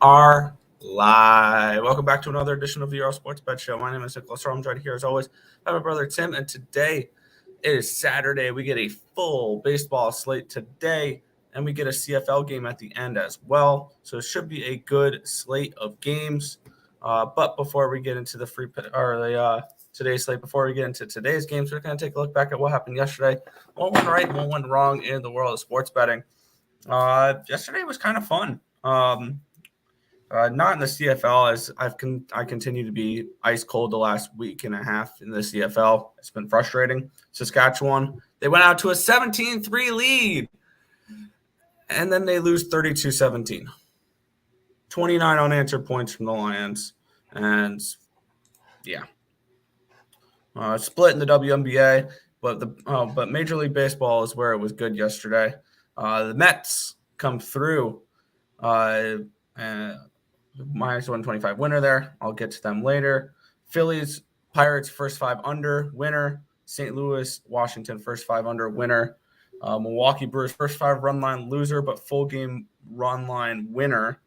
are live. Welcome back to another edition of the Earle Sports Bet Show. My name is Nicholas Earle. I'm joined here as always by my brother Tim, and today it is Saturday. We get a full baseball slate today, and we get a CFL game at the end as well. So it should be a good slate of games. But before we get into today's slate, before we get into today's games, we're going to take a look back at what happened yesterday. What went right and what went wrong in the world of sports betting. Yesterday was kind of fun. Not in the CFL, as I continue to be ice cold the last week and a half in the CFL. It's been frustrating. Saskatchewan, they went out to a 17-3 lead, and then they lose 32-17. 29 unanswered points from the Lions, and yeah, split in the WNBA, but Major League Baseball is where it was good yesterday. The Mets come through, and minus 125 winner there. I'll get to them later. Phillies, Pirates, first five under, winner. St. Louis, Washington, first five under, winner. Milwaukee Brewers, first five run line, loser, but full game run line, winner.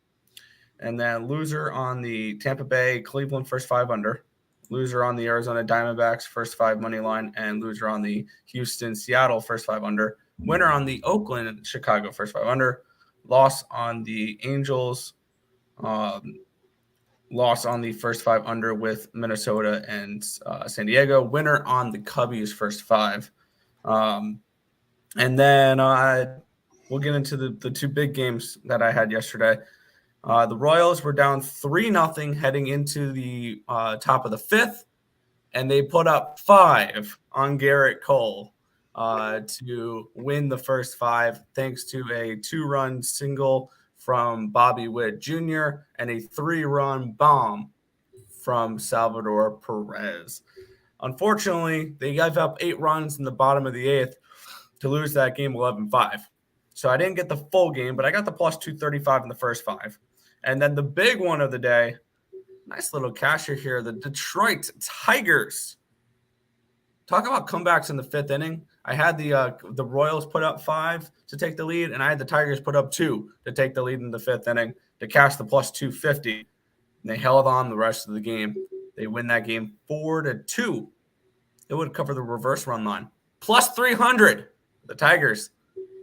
And then loser on the Tampa Bay, Cleveland, first five under. Loser on the Arizona Diamondbacks, first five money line. And loser on the Houston, Seattle, first five under. Winner on the Oakland, Chicago, first five under. Loss on the Angels. Loss on the first five under with Minnesota and San Diego. Winner on the Cubbies first five. And then we'll get into the two big games that I had yesterday. The Royals were down 3-0 heading into the top of the fifth, and they put up 5 on Garrett Cole to win the first 5 thanks to a 2-run single from Bobby Witt Jr. and a 3-run bomb from Salvador Perez. Unfortunately, they gave up 8 runs in the bottom of the 8th to lose that game 11-5. So I didn't get the full game, but I got the plus 235 in the first 5. And then the big one of the day, nice little casher here, the Detroit Tigers. Talk about comebacks in the 5th inning. I had the Royals put up 5 to take the lead, and I had the Tigers put up 2 to take the lead in the 5th inning to cash the plus 250. And they held on the rest of the game. They win that game 4-2. It would cover the reverse run line. Plus 300. The Tigers,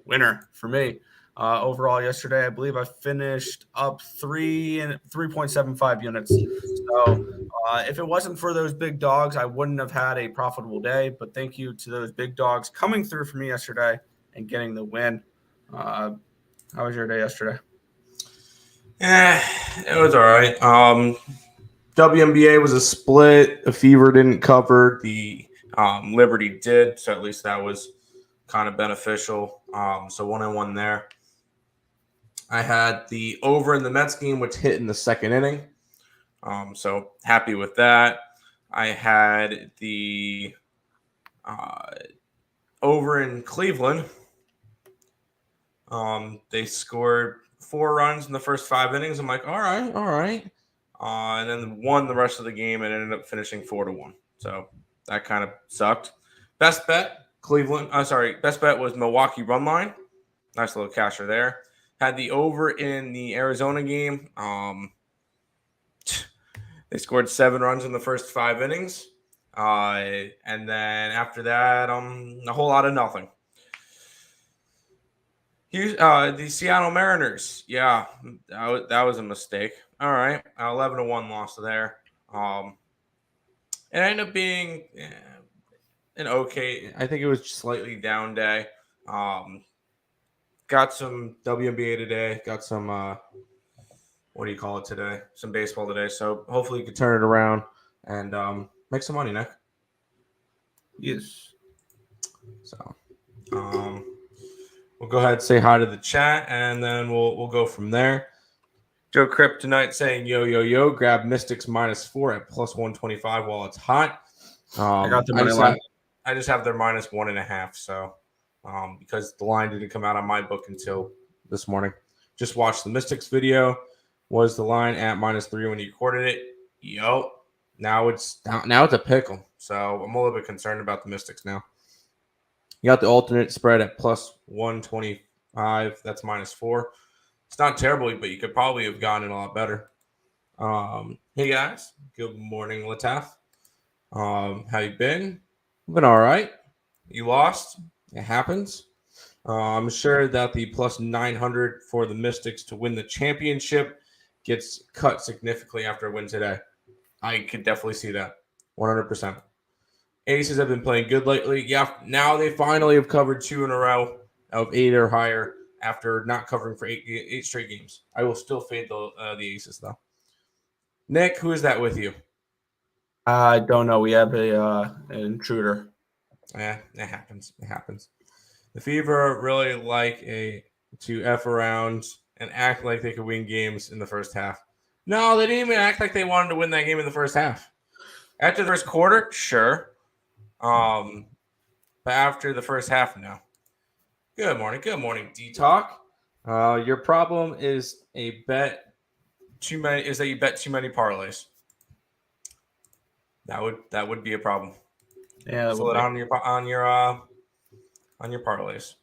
winner for me. Overall yesterday, I believe I finished up 3.75 units. So if it wasn't for those big dogs, I wouldn't have had a profitable day. But thank you to those big dogs coming through for me yesterday and getting the win. How was your day yesterday? It was all right. WNBA was a split. The Fever didn't cover. The Liberty did. So at least that was kind of beneficial. So 1-1 there. I had the over in the Mets game, which hit in the 2nd inning. So happy with that. I had the over in Cleveland. They scored 4 runs in the first 5 innings. I'm like, all right. And then won the rest of the game and ended up finishing 4-1. So that kind of sucked. Best bet was Milwaukee run line. Nice little casher there. Had the over in the Arizona game. They scored 7 runs in the first 5 innings. And then after that, a whole lot of nothing. Here's the Seattle Mariners. Yeah, that was a mistake. All right. 11-1 loss there. It ended up being an okay, I think it was slightly down day. Got some WNBA today. Got some, what do you call it today? Some baseball today. So hopefully you can turn it around and make some money, Nick. Yes. So we'll go ahead and say hi to the chat, and then we'll go from there. Joe Kryptonite saying, yo, grab Mystics -4 at plus 125 while it's hot. I got the money line. I just have their -1.5, so because the line didn't come out on my book until this morning. Just watched the Mystics video. Was the line at -3 when you recorded it? Now it's a pickle. So I'm a little bit concerned about the Mystics now. You got the alternate spread at plus 125. That's -4. It's not terrible, but you could probably have gotten it a lot better. Hey guys, good morning, Lataf. How you been? Been all right. You lost. It happens. I'm sure that the plus 900 for the Mystics to win the championship gets cut significantly after a win today. I could definitely see that. 100%. Aces have been playing good lately. Yeah, now they finally have covered 2 in a row of 8 or higher after not covering for eight straight games. I will still fade the Aces, though. Nick, who is that with you? I don't know. We have an intruder. It happens. It happens. The Fever really like to F around and act like they could win games in the first half. No, they didn't even act like they wanted to win that game in the first half. After the first quarter, sure. But after the first half, no. Good morning, D-Talk. Your problem is a bet too many. Is that you bet too many parlays? That would be a problem. Yeah, fill it on your parlays.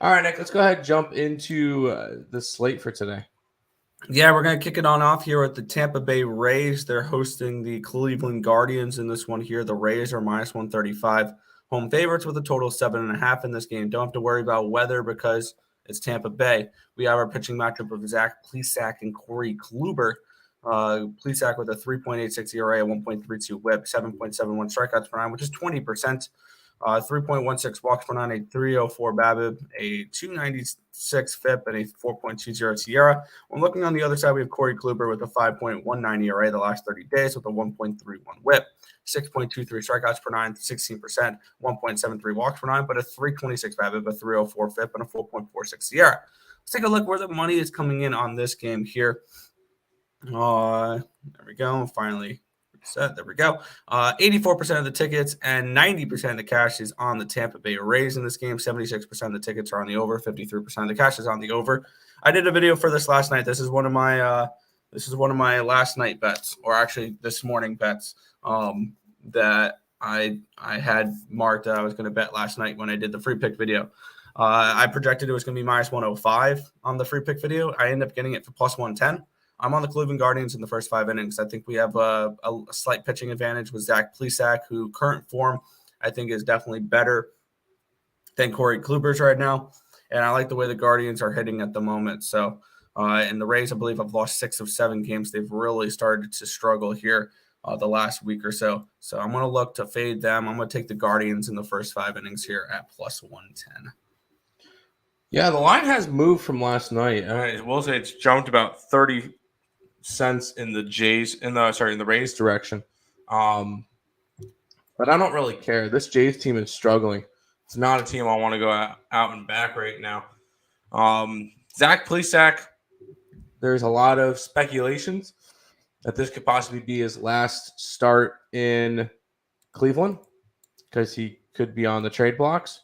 All right, Nick. Let's go ahead and jump into the slate for today. Yeah, we're going to kick it on off here with the Tampa Bay Rays. They're hosting the Cleveland Guardians in this one here. The Rays are minus 135 home favorites with a total of 7.5 in this game. Don't have to worry about weather because it's Tampa Bay. We have our pitching matchup of Zach Plesac and Corey Kluber. Plesac with a 3.86 ERA, a 1.32 whip, 7.71 strikeouts per nine, which is 20%. 3.16 walks per nine, a 304 BABIP, a 296 FIP, and a 4.20 SIERA. When looking on the other side, we have Corey Kluber with a 5.19 ERA the last 30 days with a 1.31 whip, 6.23 strikeouts per nine, 16%, 1.73 walks per nine, but a 326 BABIP, a 304 FIP, and a 4.46 SIERA. Let's take a look where the money is coming in on this game here. There we go. Finally set. There we go. 84% of the tickets and 90% of the cash is on the Tampa Bay Rays in this game. 76% of the tickets are on the over. 53% of the cash is on the over. I did a video for this last night. This is one of my last night bets, or actually this morning bets that I had marked that I was going to bet last night when I did the free pick video. I projected it was going to be minus 105 on the free pick video. I ended up getting it for plus 110. I'm on the Cleveland Guardians in the first 5 innings. I think we have a slight pitching advantage with Zach Plesac, who current form I think is definitely better than Corey Kluber's right now. And I like the way the Guardians are hitting at the moment. So, and the Rays, I believe, have lost 6 of 7 games. They've really started to struggle here the last week or so. So I'm going to look to fade them. I'm going to take the Guardians in the first 5 innings here at plus 110. Yeah, the line has moved from last night. I will say it's jumped about 30 cents in the Rays direction. But I don't really care. This Jays team is struggling. It's not a team I want to go out and back right now. Zach Plesac, there's a lot of speculations that this could possibly be his last start in Cleveland because he could be on the trade blocks,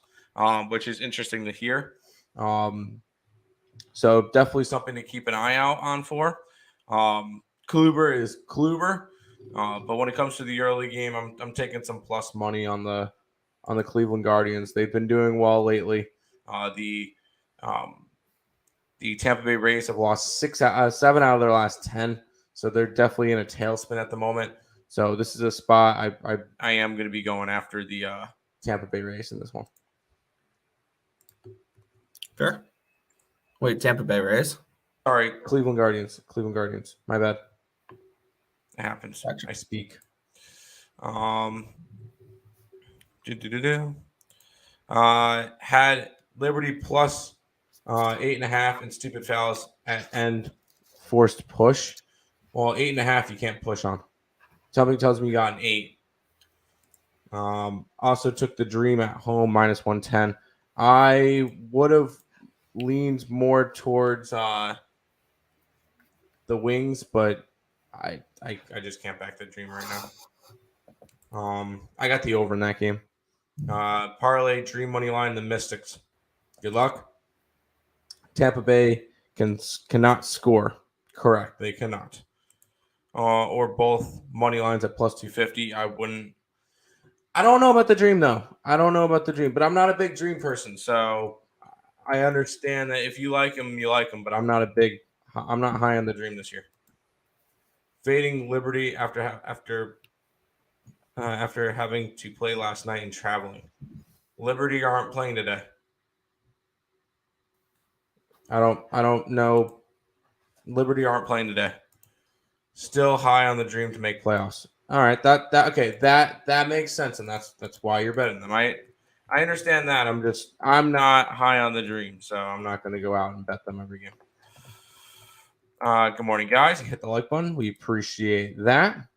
which is interesting to hear. So definitely something to keep an eye out on for. Kluber is Kluber, but when it comes to the early game, I'm taking some plus money on the Cleveland Guardians. They've been doing well lately. The Tampa Bay Rays have lost 7 out of their last 10, so they're definitely in a tailspin at the moment. So this is a spot I am going to be going after the Tampa Bay Rays in this one. Fair. Wait, Tampa Bay Rays? Sorry, Cleveland Guardians. My bad. It happens. Gotcha. I speak. Had Liberty plus 8.5 and stupid fouls and forced push. Well, 8.5 you can't push on. Something tells me you got an 8. Also took the Dream at home minus 110. I would have leaned more towards the Wings, but I just can't back the Dream right now. I got the over in that game. Parlay, Dream money line, the Mystics. Good luck. Tampa Bay cannot score. Correct, they cannot. Or both money lines at plus 250. I don't know about the Dream though. But I'm not a big Dream person, so I understand that if you like him, you like him, but I'm not high on the Dream this year. Fading Liberty after having to play last night and traveling. Liberty aren't playing today. I don't know. Liberty aren't playing today. Still high on the Dream to make playoffs. All right, that makes sense, and that's why you're betting them. I understand that. I'm not high on the Dream, so I'm not going to go out and bet them every game. Good morning, guys. Hit the like button. We appreciate that.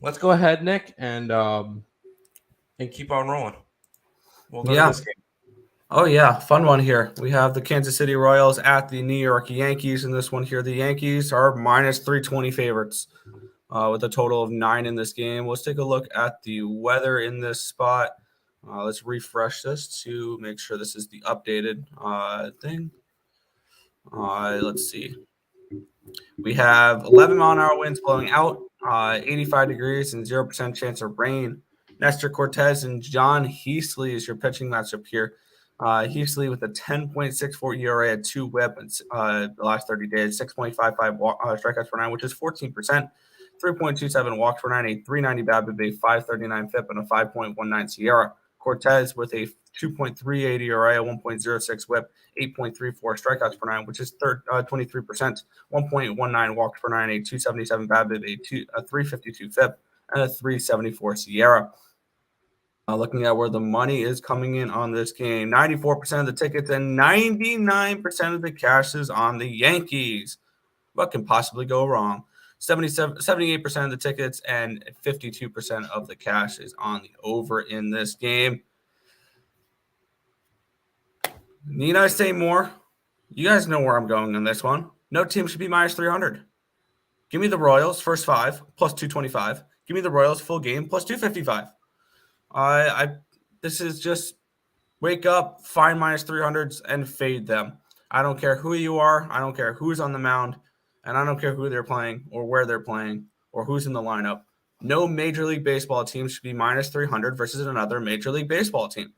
Let's go ahead, Nick, and keep on rolling. We'll go to this game. Oh, yeah. Fun one here. We have the Kansas City Royals at the New York Yankees. In this one here, the Yankees are minus 320 favorites with a total of 9 in this game. Let's take a look at the weather in this spot. Let's refresh this to make sure this is the updated thing. Let's see. We have 11-mile-an-hour winds blowing out, 85 degrees and 0% chance of rain. Nestor Cortez and John Heasley is your pitching matchup here. Heasley with a 10.64 ERA at 2 WHIP in the last 30 days, 6.55 strikeouts per 9, which is 14%, 3.27 walks per 9, a 390 BABIP, 539 FIP, and a 5.19 Sierra. Cortez with a 2.38 ERA, 1.06 WHIP, 8.34 strikeouts per 9, which is 23%, 1.19 walks per 9, a 277 BABIP, a 352 FIP, and a 374 Sierra. Looking at where the money is coming in on this game, 94% of the tickets and 99% of the cash is on the Yankees. What can possibly go wrong? 78% of the tickets and 52% of the cash is on the over in this game. Need I say more? You guys know where I'm going in this one. No team should be minus 300. Give me the Royals, first 5, plus 225. Give me the Royals, full game, plus 255. This is just wake up, find minus 300s, and fade them. I don't care who you are. I don't care who's on the mound. And I don't care who they're playing or where they're playing or who's in the lineup. No Major League Baseball team should be minus 300 versus another Major League Baseball team.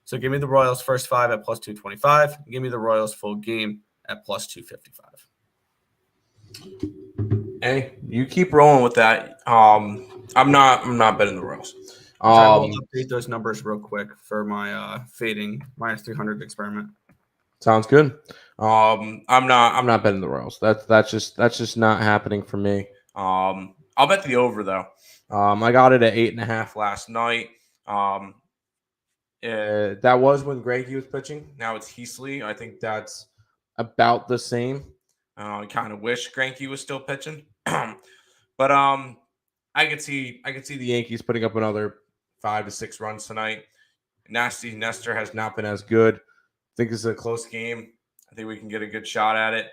So give me the Royals first 5 at plus 225. Give me the Royals full game at plus 255. Hey, you keep rolling with that. I'm not betting the Royals. I will update those numbers real quick for my fading minus 300 experiment. Sounds good. I'm not betting the Royals. That's just not happening for me. I'll bet the over though. I got it at 8.5 last night. That was when Greinke was pitching. Now it's Heasley. I think that's about the same. I kind of wish Greinke was still pitching, but I could see the Yankees putting up another 5 to 6 runs tonight. Nasty Nestor has not been as good. I think this is a close game. I think we can get a good shot at it.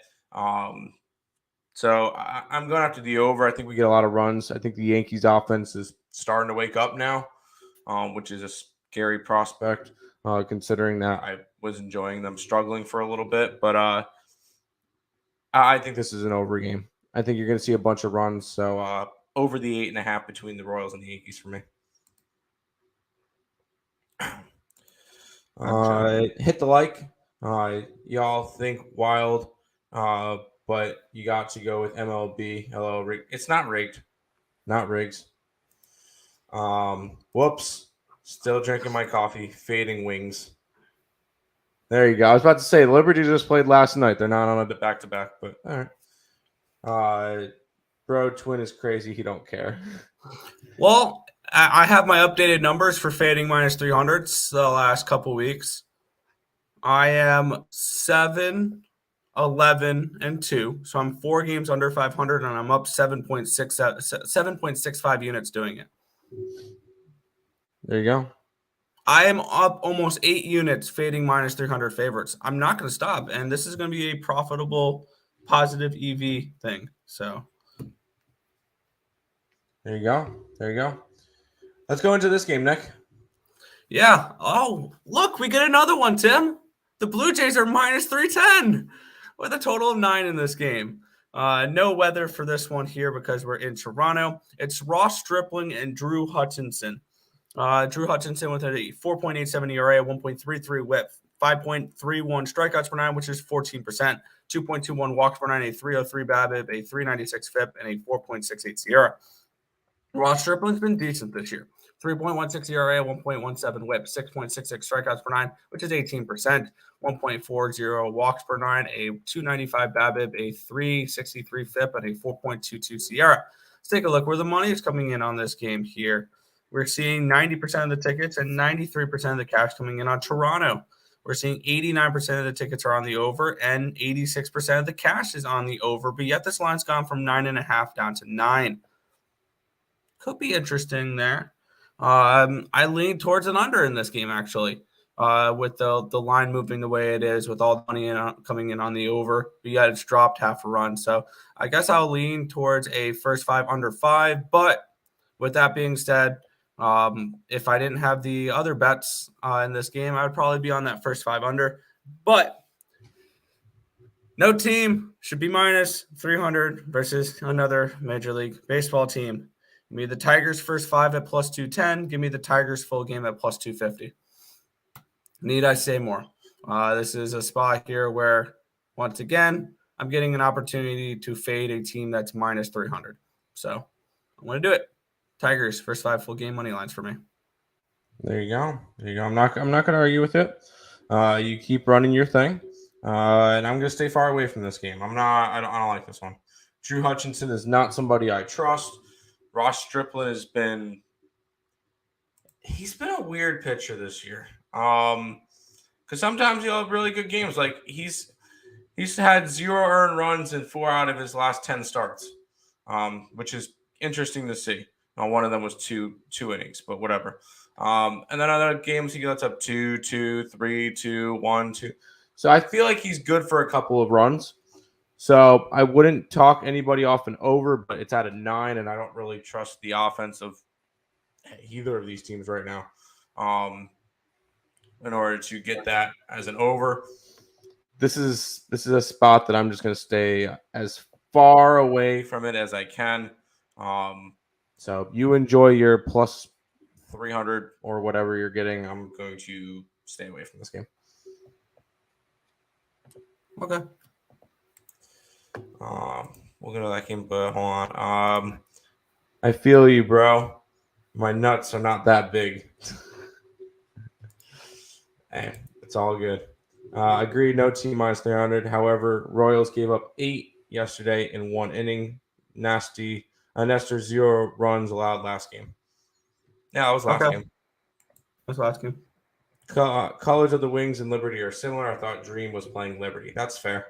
So I'm going after the over. I think we get a lot of runs. I think the Yankees offense is starting to wake up now, which is a scary prospect, considering that I was enjoying them struggling for a little bit. But I think this is an over game. I think you're going to see a bunch of runs. So over the 8.5 between the Royals and the Yankees for me. Hit the like. Y'all think wild, but you got to go with MLB. Hello, it's not rigged, not rigs. Whoops. Still drinking my coffee. Fading wings. There you go. I was about to say Liberty just played last night. They're not on a back-to-back, but all right. Bro, Twin is crazy. He don't care. Well, I have my updated numbers for fading minus 300s the last couple weeks. I am 7, 11, and 2. So I'm 4 games under 500, and I'm up 7.65 units doing it. There you go. I am up almost 8 units fading minus 300 favorites. I'm not going to stop, and this is going to be a profitable, positive EV thing. So there you go. There you go. Let's go into this game, Nick. Yeah. Oh, look, we get another one, Tim. The Blue Jays are minus 310 with a total of 9 in this game. No weather for this one here because we're in Toronto. It's Ross Stripling and Drew Hutchinson. Drew Hutchinson with a 4.87 ERA, 1.33 whip, 5.31 strikeouts per nine, which is 14%, 2.21 walks per nine, a 303 BABIP, a 396 FIP, and a 4.68 SIERA. Ross Stripling's been decent this year. 3.16 ERA, 1.17 whip, 6.66 strikeouts per nine, which is 18%, 1.40 walks per nine, a 295 BABIP, a 363 FIP, and a 4.22 SIERA. Let's take a look where the money is coming in on this game here. We're seeing 90% of the tickets and 93% of the cash coming in on Toronto. We're seeing 89% of the tickets are on the over and 86% of the cash is on the over, but yet this line's gone from 9.5 down to 9. Could be interesting there. I lean towards an under in this game, actually, with the line moving the way it is, with all the money coming in on the over, but yet it's dropped half a run. So I guess I'll lean towards a first 5 under 5. But with that being said, if I didn't have the other bets in this game, I would probably be on that first 5 under. But no team should be minus 300 versus another Major League Baseball team. Give me the Tigers first 5 at plus 210. Give me the Tigers full game at plus 250. Need I say more? This is a spot here where, once again, I'm getting an opportunity to fade a team that's minus 300. So I'm going to do it. Tigers first 5 full game money lines for me. There you go. I'm not going to argue with it. You keep running your thing, and I'm going to stay far away from this game. I don't like this one. Drew Hutchinson is not somebody I trust. Ross Stripling he's been a weird pitcher this year. Because sometimes he'll have really good games. Like he's had 0 earned runs in 4 out of his last 10 starts, which is interesting to see. One of them was two innings, but whatever. And then other games he gets up 2, 2, 3, 2, 1, 2. So I feel like he's good for a couple of runs. So I wouldn't talk anybody off an over, but it's at a 9, and I don't really trust the offense of either of these teams right now. In order to get that as an over, this is a spot that I'm just going to stay as far away from it as I can. So you enjoy your plus 300 or whatever you're getting. I'm going to stay away from this game. Okay. We'll go to that game, but hold on. I feel you, bro. My nuts are not that big. Hey, it's all good. Agreed, no team minus 300. However, Royals gave up 8 yesterday in 1 inning. Nasty. Nestor 0 runs allowed last game. Yeah, that was last game. That's last game. Colors of the Wings and Liberty are similar. I thought Dream was playing Liberty. That's fair.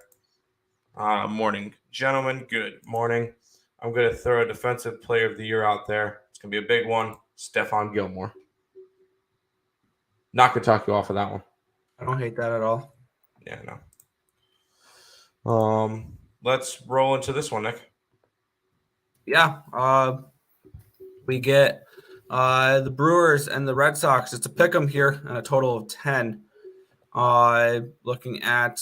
Morning, gentlemen. Good morning. I'm going to throw a defensive player of the year out there. It's going to be a big one. Stephon Gilmore. Not going to talk you off of that one. I don't hate that at all. Yeah, no. Let's roll into this one, Nick. Yeah. We get the Brewers and the Red Sox. It's a pick 'em here and a total of 10. Looking at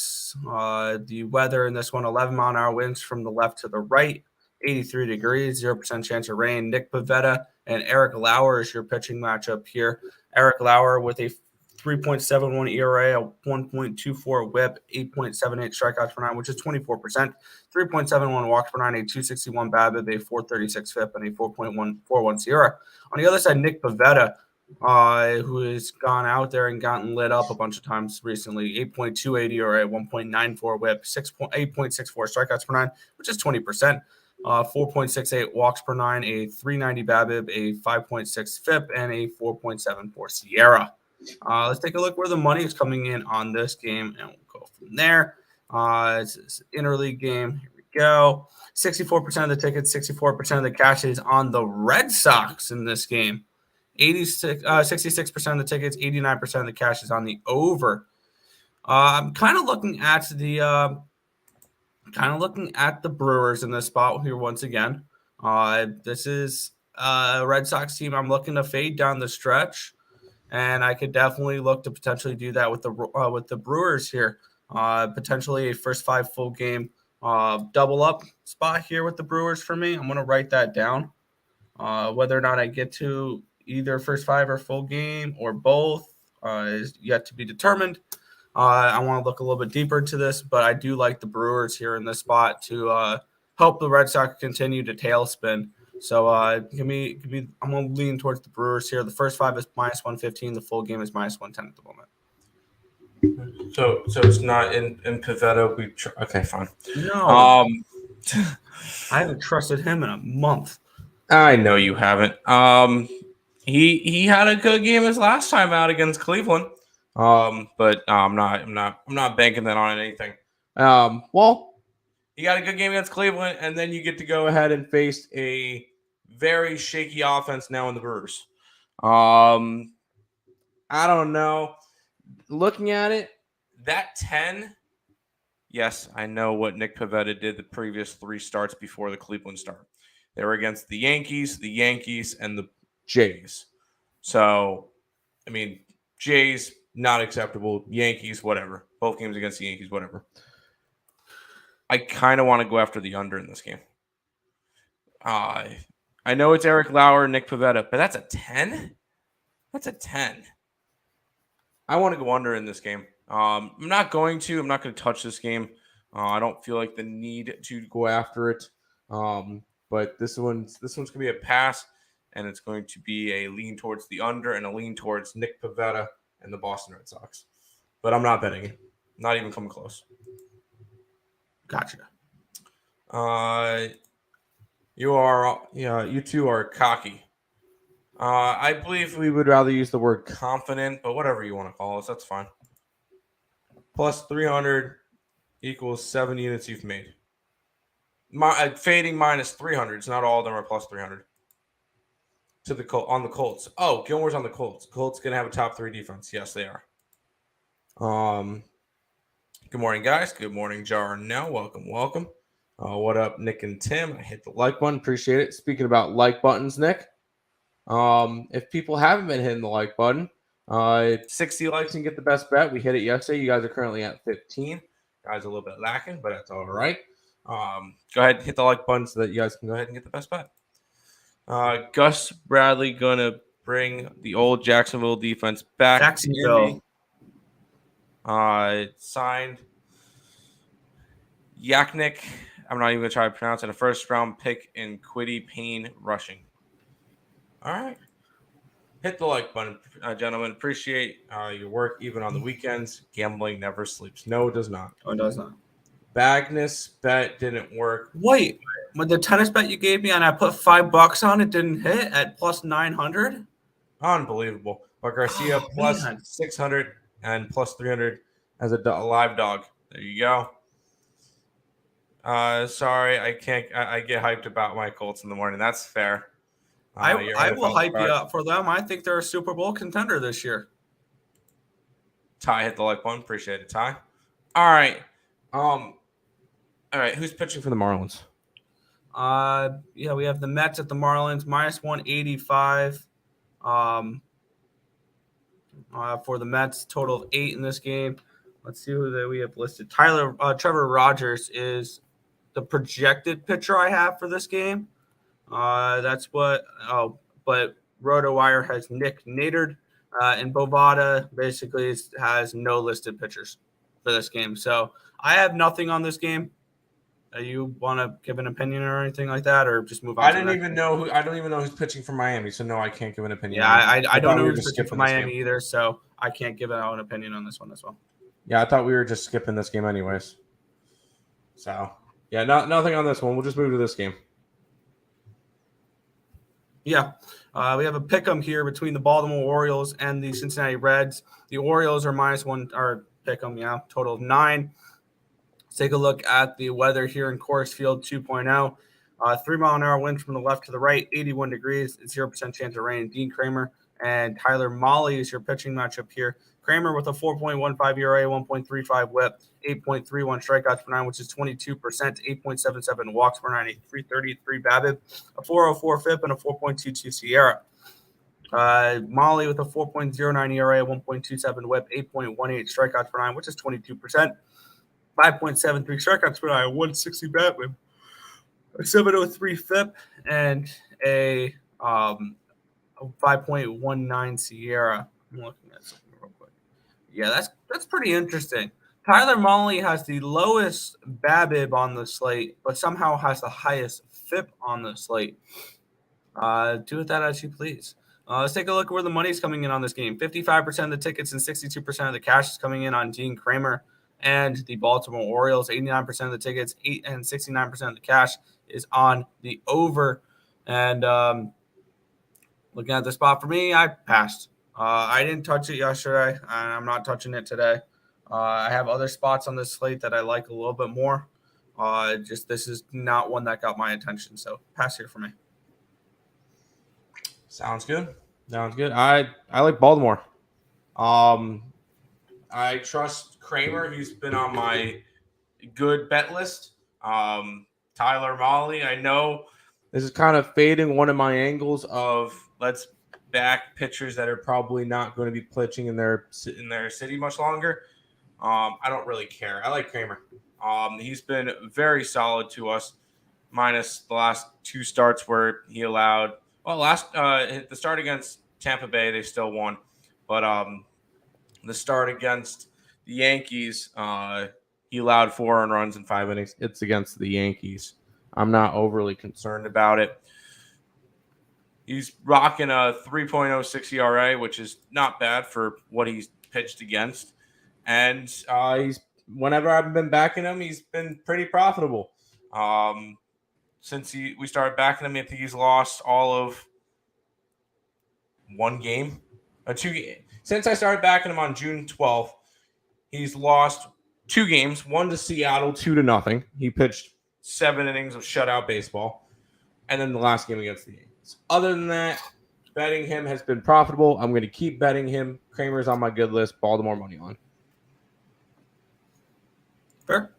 the weather in this one, 11-mile-an-hour winds from the left to the right, 83 degrees, 0% chance of rain. Nick Pivetta and Eric Lauer is your pitching matchup here. Eric Lauer with a 3.71 ERA, a 1.24 whip, 8.78 strikeouts per nine, which is 24%, 3.71 walks per nine, a 261 BABIP, a 436 FIP, and a 4.141 SIERA. On the other side, Nick Pivetta, who has gone out there and gotten lit up a bunch of times recently, 8.28 ERA, 1.94 whip, 8.64 strikeouts per nine, which is 20%. 4.68 walks per nine, a 390 BABIP, a 5.6 FIP, and a 4.74 SIERA. Let's take a look where the money is coming in on this game, and we'll go from there. It's an interleague game. Here we go. 64% of the tickets, 64% of the cash is on the Red Sox in this game. 66% of the tickets, 89% of the cash is on the over. I'm kind of looking at the Brewers in this spot here once again. This is a Red Sox team I'm looking to fade down the stretch, and I could definitely look to potentially do that with the Brewers here. Potentially a first 5 full game double up spot here with the Brewers for me. I'm going to write that down. Whether or not I get to either first 5 or full game or both is yet to be determined. I want to look a little bit deeper into this, but I do like the Brewers here in this spot to help the Red Sox continue to tailspin. So give me. I'm going to lean towards the Brewers here. The first 5 is -115. The full game is -110 at the moment. So it's not in Pivetta. Okay, fine. No. I haven't trusted him in a month. I know you haven't. He had a good game his last time out against Cleveland. But I'm not banking that on anything. Well, he got a good game against Cleveland, and then you get to go ahead and face a very shaky offense now in the Brewers. I don't know. Looking at it, that 10. Yes, I know what Nick Pivetta did the previous 3 starts before the Cleveland start. They were against the Yankees, and the Jays. So, I mean, Jays, not acceptable. Yankees, whatever. Both games against the Yankees, whatever. I kind of want to go after the under in this game. I know it's Eric Lauer, Nick Pivetta, but that's a 10? That's a 10. I want to go under in this game. I'm not going to touch this game. I don't feel like the need to go after it. But this one's going to be a pass, and it's going to be a lean towards the under and a lean towards Nick Pivetta and the Boston Red Sox. But I'm not betting it. Not even coming close. Gotcha. You two are cocky. I believe we would rather use the word confident, but whatever you want to call us, that's fine. Plus 300 equals 7 units you've made. Fading minus 300. It's not all of them are plus 300. On the Colts. Oh, Gilmore's on the Colts. Colts gonna have a top 3 defense. Yes, they are. Good morning, guys. Good morning, Jarnell. Welcome. What up, Nick and Tim? I hit the like button. Appreciate it. Speaking about like buttons, Nick. If people haven't been hitting the like button, 60 likes and get the best bet. We hit it yesterday. You guys are currently at 15. Guys, a little bit lacking, but that's all right. Go ahead and hit the like button so that you guys can go ahead and get the best bet. Gus Bradley gonna bring the old Jacksonville defense back. Jacksonville. Signed Yaknik. I'm not even gonna try to pronounce it. A first round pick in Quiddy Payne rushing. All right. Hit the like button, gentlemen. Appreciate your work even on the weekends. Gambling never sleeps. No, it does not. Oh, it does not. Bagnus bet didn't work. Wait, with the tennis bet you gave me and I put $5 on it, didn't hit at plus 900? Unbelievable. But Garcia plus 600 and plus 300 as a live dog. There you go. Sorry, I can't. I get hyped about my Colts in the morning. That's fair. I will hype you up for them. I think they're a Super Bowl contender this year. Ty hit the like button. Appreciate it, Ty. All right. All right. Who's pitching for the Marlins? We have the Mets at the Marlins -185. For the Mets, total of 8 in this game. Let's see who we have listed. Trevor Rogers is the projected pitcher I have for this game. But RotoWire has Nick Nadard, and Bovada basically has no listed pitchers for this game. So I have nothing on this game. You want to give an opinion or anything like that, or just move on? I don't even know who's pitching for Miami, so no, I can't give an opinion. Yeah, I don't know who's pitching for Miami either, so I can't give an opinion on this one as well. Yeah, I thought we were just skipping this game anyways. So yeah, nothing on this one. We'll just move to this game. Yeah, we have a pick'em here between the Baltimore Orioles and the Cincinnati Reds. The Orioles are -1, or pick'em, yeah, total of 9. Let's take a look at the weather here in Coors Field 2.0. 3-mile-an-hour wind from the left to the right, 81 degrees, 0% chance of rain. Dean Kramer and Tyler Mahle is your pitching matchup here. Kramer with a 4.15 ERA, 1.35 WHIP, 8.31 strikeouts per 9, which is 22%, 8.77 walks per 9, a 333 BABIP, a 404 FIP, and a 4.22 SIERA. Mahle with a 4.09 ERA, 1.27 WHIP, 8.18 strikeouts per 9, which is 22%, 5.73 strikeouts per 9, 160 BABIP, a 703 FIP, and a 5.19 Sierra. I'm looking at something real quick. Yeah, that's pretty interesting. Tyler Mahle has the lowest BABIP on the slate, but somehow has the highest FIP on the slate. Do with that as you please. Let's take a look at where the money's coming in on this game. 55% of the tickets and 62% of the cash is coming in on Dean Kramer and the Baltimore Orioles. 89% of the tickets, 69% of the cash is on the over. And looking at the spot for me, I passed. I didn't touch it yesterday, and I'm not touching it today. I have other spots on this slate that I like a little bit more. Just this is not one that got my attention, so pass here for me. Sounds good. I like Baltimore. I trust Kramer. He's been on my good bet list. Tyler Mahle, I know this is kind of fading one of my angles of let's back pitchers that are probably not going to be pitching in their city much longer. I don't really care. I like Kramer. He's been very solid to us, minus the last two starts where he allowed. Well, the start against Tampa Bay, they still won, but the start against the Yankees, he allowed 4 earned runs in 5 innings. It's against the Yankees. I'm not overly concerned about it. He's rocking a 3.06 ERA, which is not bad for what he's pitched against. And he's whenever I've been backing him, he's been pretty profitable. Since we started backing him, I think he's lost all of 1 game, or 2 games. Since I started backing him on June 12th, he's lost 2 games, 1 to Seattle, 2-0. He pitched 7 innings of shutout baseball, and then the last game against the Yankees. Other than that, betting him has been profitable. I'm going to keep betting him. Kramer's on my good list. Baltimore money line. Fair.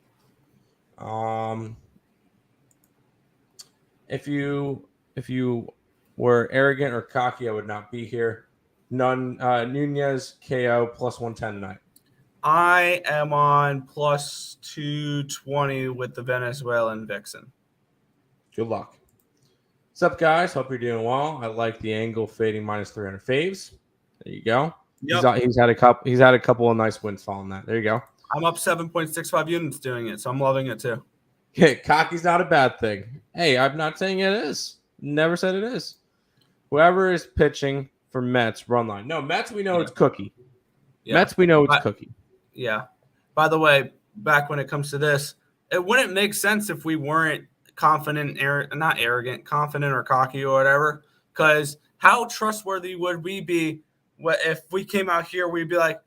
If you were arrogant or cocky, I would not be here. Nunez KO plus 110 tonight. I am on plus 220 with the Venezuelan Vixen. Good luck. What's up, guys? Hope you're doing well. I like the angle fading minus 300 faves. There you go. Yep. He's had a couple of nice wins following that. There you go. I'm up 7.65 units doing it, so I'm loving it too. Yeah, cocky's not a bad thing. Hey, I'm not saying it is. Never said it is. Whoever is pitching for Mets, run line. No, Mets, we know it's Cookie. Yeah. Mets, we know it's Cookie. Yeah. By the way, back when it comes to this, it wouldn't make sense if we weren't confident, not arrogant, confident or cocky or whatever, because how trustworthy would we be if we came out here, we'd be like,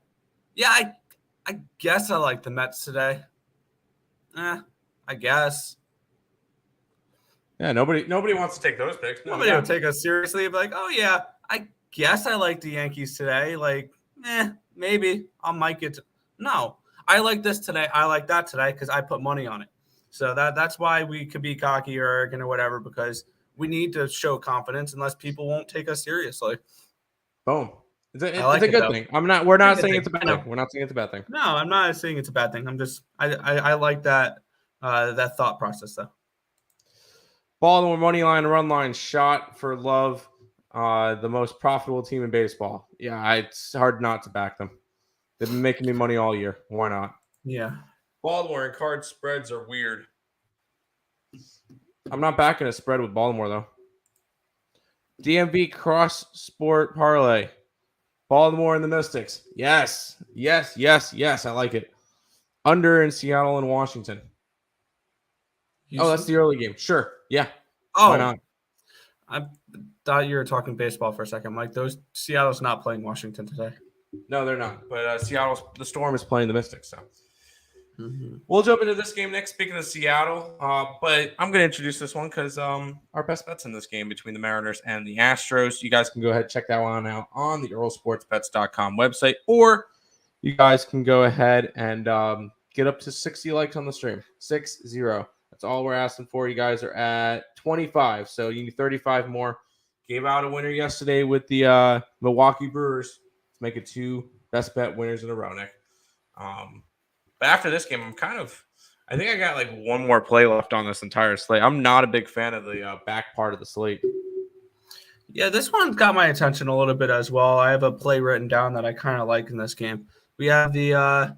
yeah, I guess I like the Mets today. I guess. Yeah, nobody wants to take those picks. Nobody will take us seriously. Be like, oh yeah, I guess I like the Yankees today. Like, maybe I might get to. No, I like this today. I like that today because I put money on it. So that's why we could be cocky or arrogant or whatever, because we need to show confidence unless people won't take us seriously. Boom. It's a good thing. We're not saying it's a bad thing. We're not saying it's a bad thing. No, I'm not saying it's a bad thing. I like that thought process though. Baltimore money line, run line, shot for love. The most profitable team in baseball. Yeah, it's hard not to back them. They've been making me money all year. Why not? Yeah. Baltimore and card spreads are weird. I'm not backing a spread with Baltimore, though. DMV cross sport parlay. Baltimore and the Mystics. Yes. I like it. Under in Seattle and Washington. Oh, that's the early game. Sure. Yeah. Oh, why not? I thought you were talking baseball for a second. Like, Seattle's not playing Washington today. No, they're not. But the Storm is playing the Mystics, so. We'll jump into this game next. Speaking of Seattle, but I'm going to introduce this one because our best bets in this game between the Mariners and the Astros. You guys can go ahead and check that one out on the EarleSportsBets.com website, or you guys can go ahead and get up to 60 likes on the stream. 60. That's all we're asking for. You guys are at 25, so you need 35 more. Gave out a winner yesterday with the Milwaukee Brewers. Let's make it 2 best bet winners in a row, Nick. But after this game, I think I got like one more play left on this entire slate. I'm not a big fan of the back part of the slate. Yeah, this one got my attention a little bit as well. I have a play written down that I kind of like in this game. We have the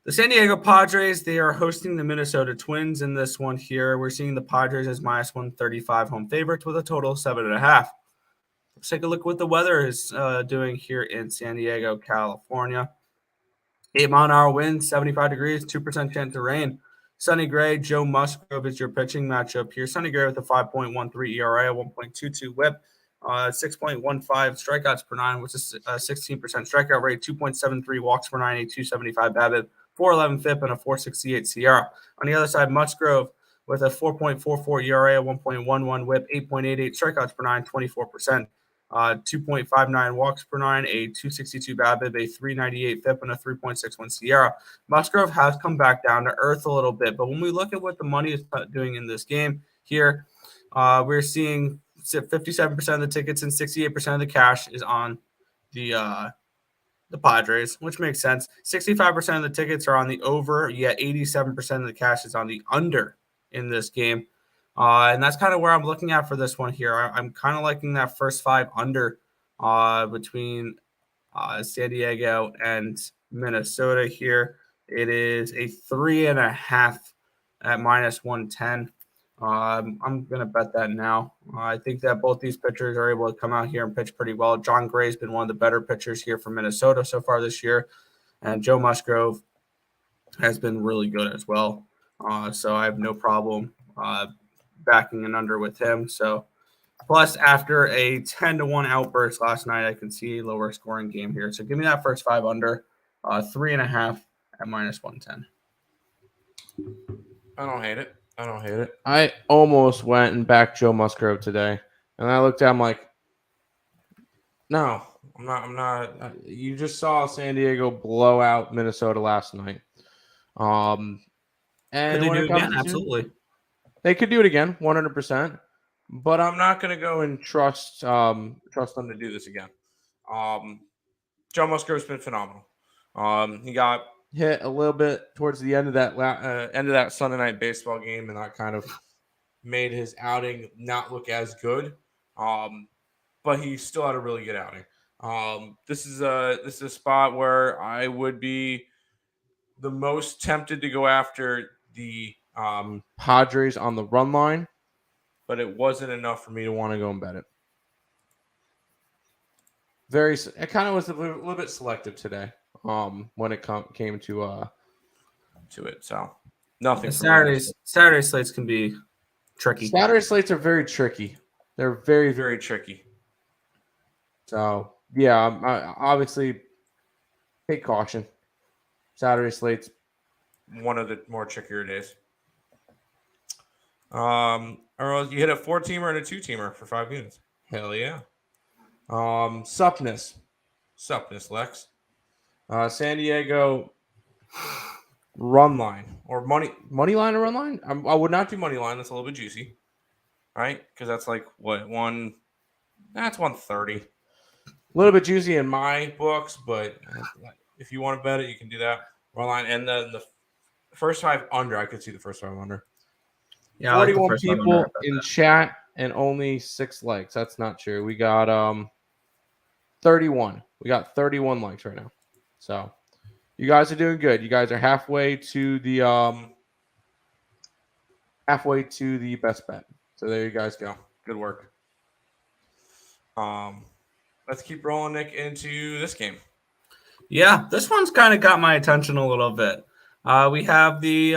San Diego Padres. They are hosting the Minnesota Twins in this one here. We're seeing the Padres as minus 135 home favorites with a total of 7.5. Let's take a look what the weather is doing here in San Diego, California. 8-mile-an-hour wind, 75 degrees, 2% chance of rain. Sonny Gray, Joe Musgrove is your pitching matchup here. Sonny Gray with a 5.13 ERA, 1.22 whip, 6.15 strikeouts per nine, which is a 16% strikeout rate, 2.73 walks per nine, a 275 BABIP, 411 FIP, and a 468 SIERA. On the other side, Musgrove with a 4.44 ERA, 1.11 whip, 8.88 strikeouts per nine, 24%. 2.59 walks per nine, a 262 BABIP, a 398 FIP, and a 3.61 SIERA. Musgrove has come back down to earth a little bit, but when we look at what the money is doing in this game here, we're seeing 57% of the tickets and 68% of the cash is on the Padres, which makes sense. 65% of the tickets are on the over, yet 87% of the cash is on the under in this game. And that's kind of where I'm looking at for this one here. I'm kind of liking that first 5 under between San Diego and Minnesota here. It is a 3.5 at minus 110. I'm going to bet that now. I think that both these pitchers are able to come out here and pitch pretty well. John Gray's been one of the better pitchers here for Minnesota so far this year. And Joe Musgrove has been really good as well. So I have no problem backing an under with him. So plus after a 10-1 outburst last night, I can see a lower scoring game here. So give me that first 5 under, 3.5 at minus 110. I don't hate it. I almost went and backed Joe Musgrove today, and I looked at him like, no, I'm not. You just saw San Diego blow out Minnesota last night. And could they do it again? Absolutely. They could do it again, 100%. But I'm not going to go and trust them to do this again. Joe Musgrove's been phenomenal. He got hit a little bit towards the end of that Sunday night baseball game, and that kind of made his outing not look as good. But he still had a really good outing. This is a spot where I would be the most tempted to go after the Padres on the run line, but it wasn't enough for me to want to go and bet it. It kind of was a little bit selective today. When it came to it, so nothing. Saturday slates can be tricky. Saturday slates are very tricky. They're very, very tricky. So yeah, I obviously take caution. Saturday slates one of the more trickier days. Earle, you hit a 4-teamer and a 2-teamer for 5 units. Hell yeah. Suppness, Lex. San Diego run line or money line or run line. I would not do money line. That's a little bit juicy, right? Because that's like what that's 130. A little bit juicy in my books, but if you want to bet it, you can do that. Run line and then the first 5 under. I could see the first 5 under. Yeah, 41 people in chat and only 6 likes. That's not true. We got 31. We got 31 likes right now. So you guys are doing good. You guys are halfway to the best bet. So there you guys go. Good work. Let's keep rolling, Nick, into this game. Yeah, this one's kind of got my attention a little bit. We have the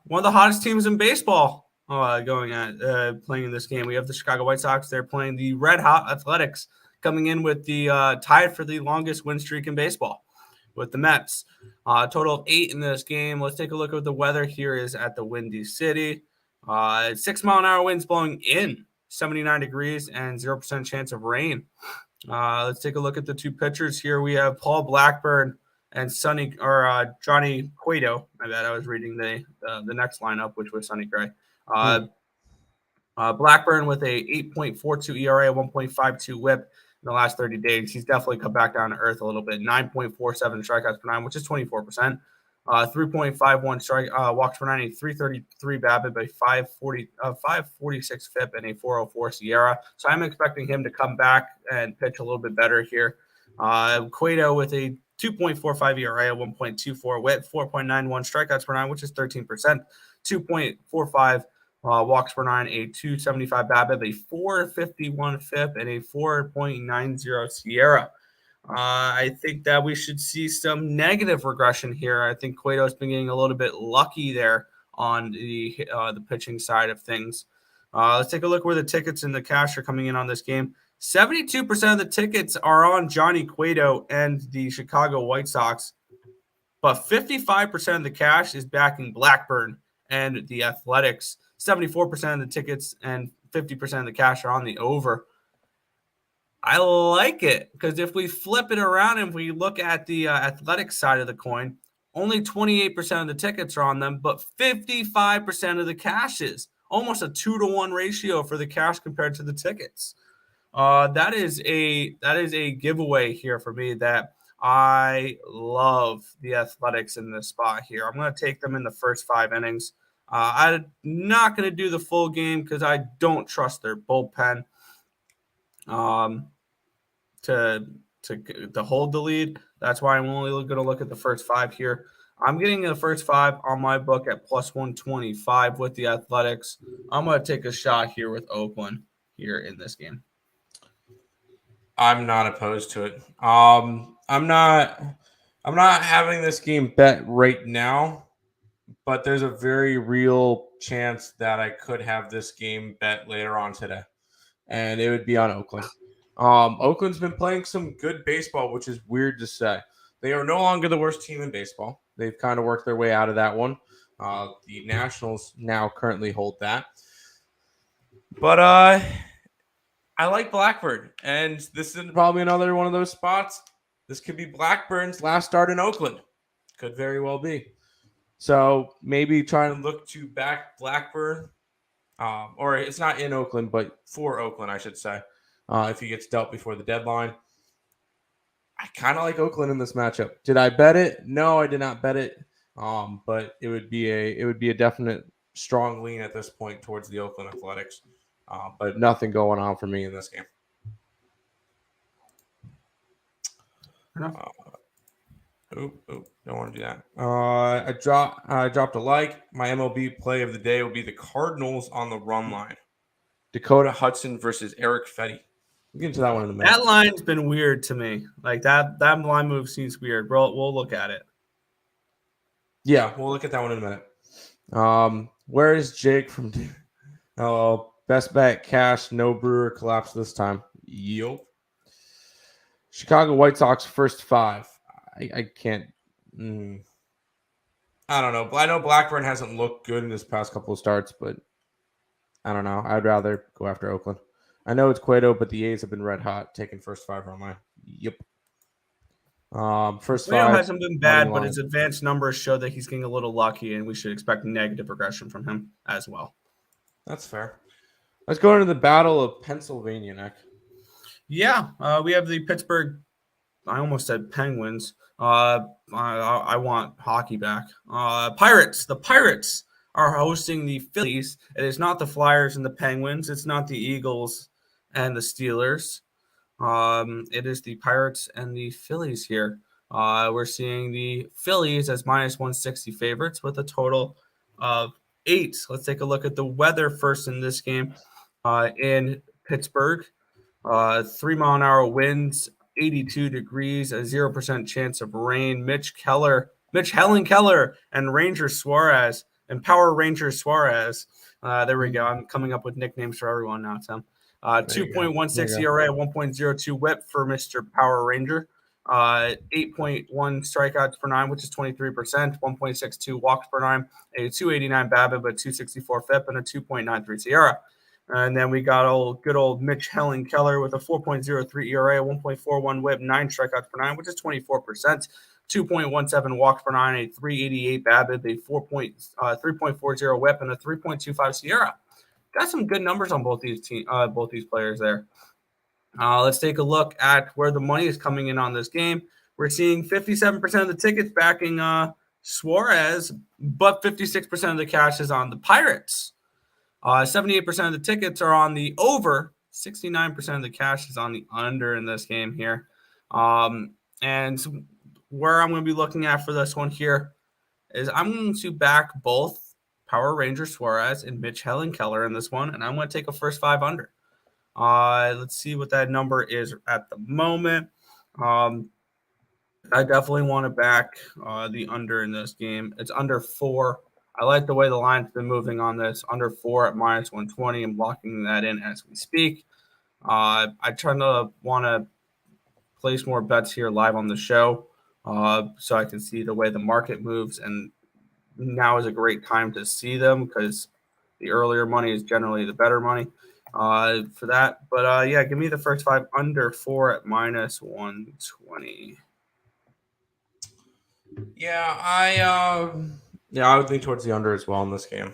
one of the hottest teams in baseball playing in this game. We have the Chicago White Sox. They're playing the Red Hot Athletics, coming in with the tied for the longest win streak in baseball with the Mets. Total of 8 in this game. Let's take a look at what the weather here is at the Windy City. 6-mile-an-hour winds blowing in, 79 degrees, and 0% chance of rain. Let's take a look at the 2 pitchers here. We have Paul Blackburn and Johnny Cueto. My bad, I was reading the next lineup, which was Sonny Gray. Blackburn with a 8.42 ERA, 1.52 whip. In the last 30 days, he's definitely come back down to earth a little bit. 9.47 strikeouts per nine, which is 24%. 3.51 strike walks per nine, a 333 BABIP, a 546 FIP, and a 404 Sierra. So I'm expecting him to come back and pitch a little bit better here. Cueto with a 2.45 ERA, 1.24 WHIP, 4.91 strikeouts per nine, which is 13%, 2.45 walks per nine, a 275 BABIP, a 451 FIP, and a 4.90 Sierra. I think that we should see some negative regression here. I think Cueto's been getting a little bit lucky there on the pitching side of things. Let's take a look where the tickets and the cash are coming in on this game. 72% of the tickets are on Johnny Cueto and the Chicago White Sox, but 55% of the cash is backing Blackburn and the Athletics. 74% of the tickets and 50% of the cash are on the over. I like it because if we flip it around and we look at the athletic side of the coin, only 28% of the tickets are on them, but 55% of the cash is. Almost a 2-to-1 ratio for the cash compared to the tickets. That is a giveaway here for me that I love the Athletics in this spot here. I'm going to take them in the first 5 innings. I'm not going to do the full game because I don't trust their bullpen to hold the lead. That's why I'm only going to look at the first 5 here. I'm getting the first 5 on my book at plus 125 with the Athletics. I'm going to take a shot here with Oakland here in this game. I'm not opposed to it. I'm not having this game bet right now, but there's a very real chance that I could have this game bet later on today, and it would be on Oakland. Oakland's been playing some good baseball, which is weird to say. They are no longer the worst team in baseball. They've kind of worked their way out of that one. The Nationals now currently hold that. But I like Blackburn, and this is probably another one of those spots. This could be Blackburn's last start in Oakland. Could very well be. So maybe trying to look to back Blackburn, or it's not in Oakland, but for Oakland, I should say, if he gets dealt before the deadline. I kind of like Oakland in this matchup. Did I bet it? No, I did not bet it. But it would be a definite strong lean at this point towards the Oakland Athletics. But nothing going on for me in this game. Don't want to do that. I dropped a like. My MLB play of the day will be the Cardinals on the run line. Dakota Hudson versus Eric Fetty. We'll get into that one in a minute. That line's been weird to me. Like that line move seems weird. We'll look at it. Yeah, we'll look at that one in a minute. Where is Jake from? Oh, best bet cash. No Brewer collapse this time. Yup. Chicago White Sox first 5. I can't. I don't know. I know Blackburn hasn't looked good in his past couple of starts, but I don't know. I'd rather go after Oakland. I know it's Cueto, but the A's have been red hot, taking first 5 run line. Yep. First Cueto 5 hasn't been bad, but his advanced numbers show that he's getting a little lucky, and we should expect negative regression from him as well. That's fair. Let's go into the Battle of Pennsylvania, Nick. Yeah, we have the Pittsburgh. I almost said Penguins. I want hockey back. Pirates. The Pirates are hosting the Phillies. It is not the Flyers and the Penguins. It's not the Eagles and the Steelers. It is the Pirates and the Phillies here. We're seeing the Phillies as minus 160 favorites with a total of 8. Let's take a look at the weather first in this game. In Pittsburgh, 3-mile-an-hour winds, 82 degrees, a 0% chance of rain. Mitch Helen Keller, and Ranger Suarez, and Power Ranger Suarez. There we go. I'm coming up with nicknames for everyone now, Tim. 2.16 ERA, 1.02 WHIP for Mr. Power Ranger. 8.1 strikeouts per 9, which is 23%. 1.62 walks per 9. A 289 BABIP, a 264 FIP, and a 2.93 Sierra. And then we got good old Mitch Helen Keller with a 4.03 ERA, 1.41 WHIP, 9 strikeouts per 9, which is 24%. 2.17 walks per 9, a 388 BABIP, a 3.40 WHIP, and a 3.25 Sierra. Got some good numbers on both these players there. Let's take a look at where the money is coming in on this game. We're seeing 57% of the tickets backing Suarez, but 56% of the cash is on the Pirates. 78% of the tickets are on the over. 69% of the cash is on the under in this game here. And where I'm going to be looking at for this one here is I'm going to back both Power Ranger Suarez and Mitch Hellenkeller in this one, and I'm going to take a first 5 under. Let's see what that number is at the moment. I definitely want to back the under in this game. It's under 4. I like the way the line's been moving on this. Under 4 at minus 120. I'm locking that in as we speak. I try to want to place more bets here live on the show so I can see the way the market moves. And now is a great time to see them because the earlier money is generally the better money for that. But yeah, give me the first 5 under 4 at minus 120. Yeah, I would lean towards the under as well in this game.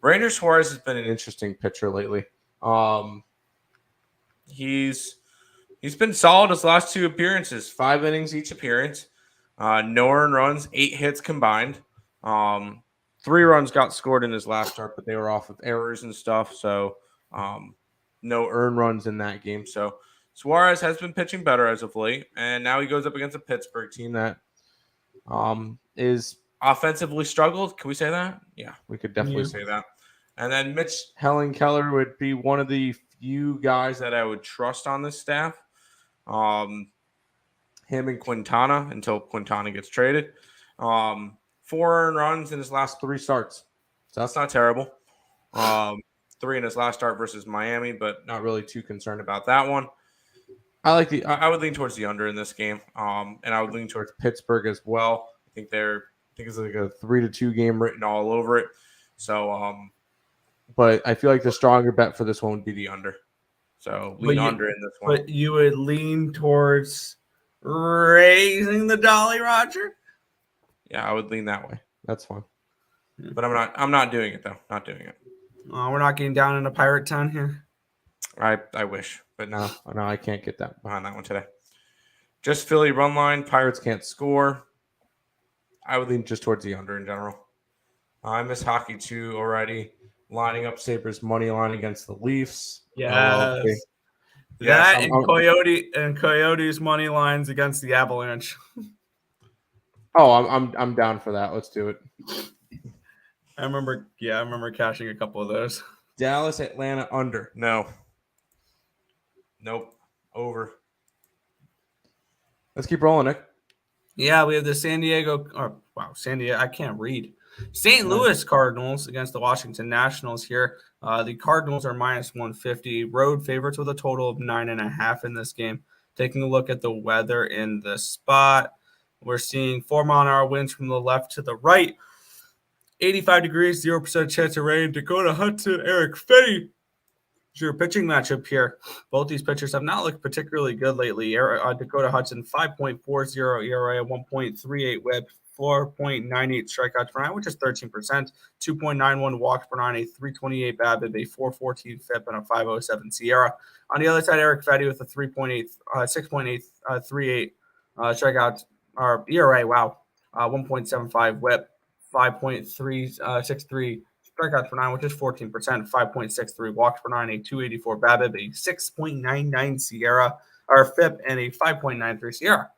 Ranger Suarez has been an interesting pitcher lately. He's been solid his last 2 appearances, 5 innings each appearance, no earned runs, 8 hits combined. 3 runs got scored in his last start, but they were off of errors and stuff. So no earned runs in that game. So Suarez has been pitching better as of late, and now he goes up against a Pittsburgh team that is offensively struggled. Can we say that? Yeah, we could definitely say that. And then Mitch Hellenkeller would be one of the few guys that I would trust on this staff. Him and Quintana until Quintana gets traded. 4 earned runs in his last 3 starts. So that's not terrible. 3 in his last start versus Miami, but not really too concerned about that one. I would lean towards the under in this game, and I would lean towards Pittsburgh as well. I think it's like a 3-2 game written all over it. So, but I feel like the stronger bet for this one would be the under. So lean under in this one. But you would lean towards raising the Dolly, Roger? Yeah, I would lean that way. That's fine. Yeah. But I'm not doing it though. Not doing it. We're not getting down into Pirate Town here. I wish, but no, I can't get that behind that one today. Just Philly run line. Pirates can't score. I would lean just towards the under in general. I miss hockey too already. Lining up Sabres money line against the Leafs. Yes. That and Coyotes money lines against the Avalanche. Oh, I'm down for that. Let's do it. I remember cashing a couple of those. Dallas, Atlanta under. No. Nope. Over. Let's keep rolling, Nick. Yeah, we have the San Diego. I can't read. St. Louis Cardinals against the Washington Nationals here. The Cardinals are minus 150. Road favorites with a total of 9.5 in this game. Taking a look at the weather in the spot, we're seeing 4-mile-an-hour winds from the left to the right. 85 degrees, 0% chance of rain. Dakota Hudson, Eric Fetty. Your pitching matchup here. Both these pitchers have not looked particularly good lately. Dakota Hudson, 5.40 ERA, 1.38 WHIP, 4.98 strikeouts per nine, which is 13%, 2.91 walks per nine, a 328 BABIP, a 414 FIP, and a 507 SIERA. On the other side, Eric Fetty with a 6.838 strikeouts or ERA. Wow, 1.75 WHIP, 5.363 strikeouts per nine, which is 14%, 5.63 walks per nine, a 284 BABIP, a 6.99 SIERA or FIP, and a 5.93 SIERA.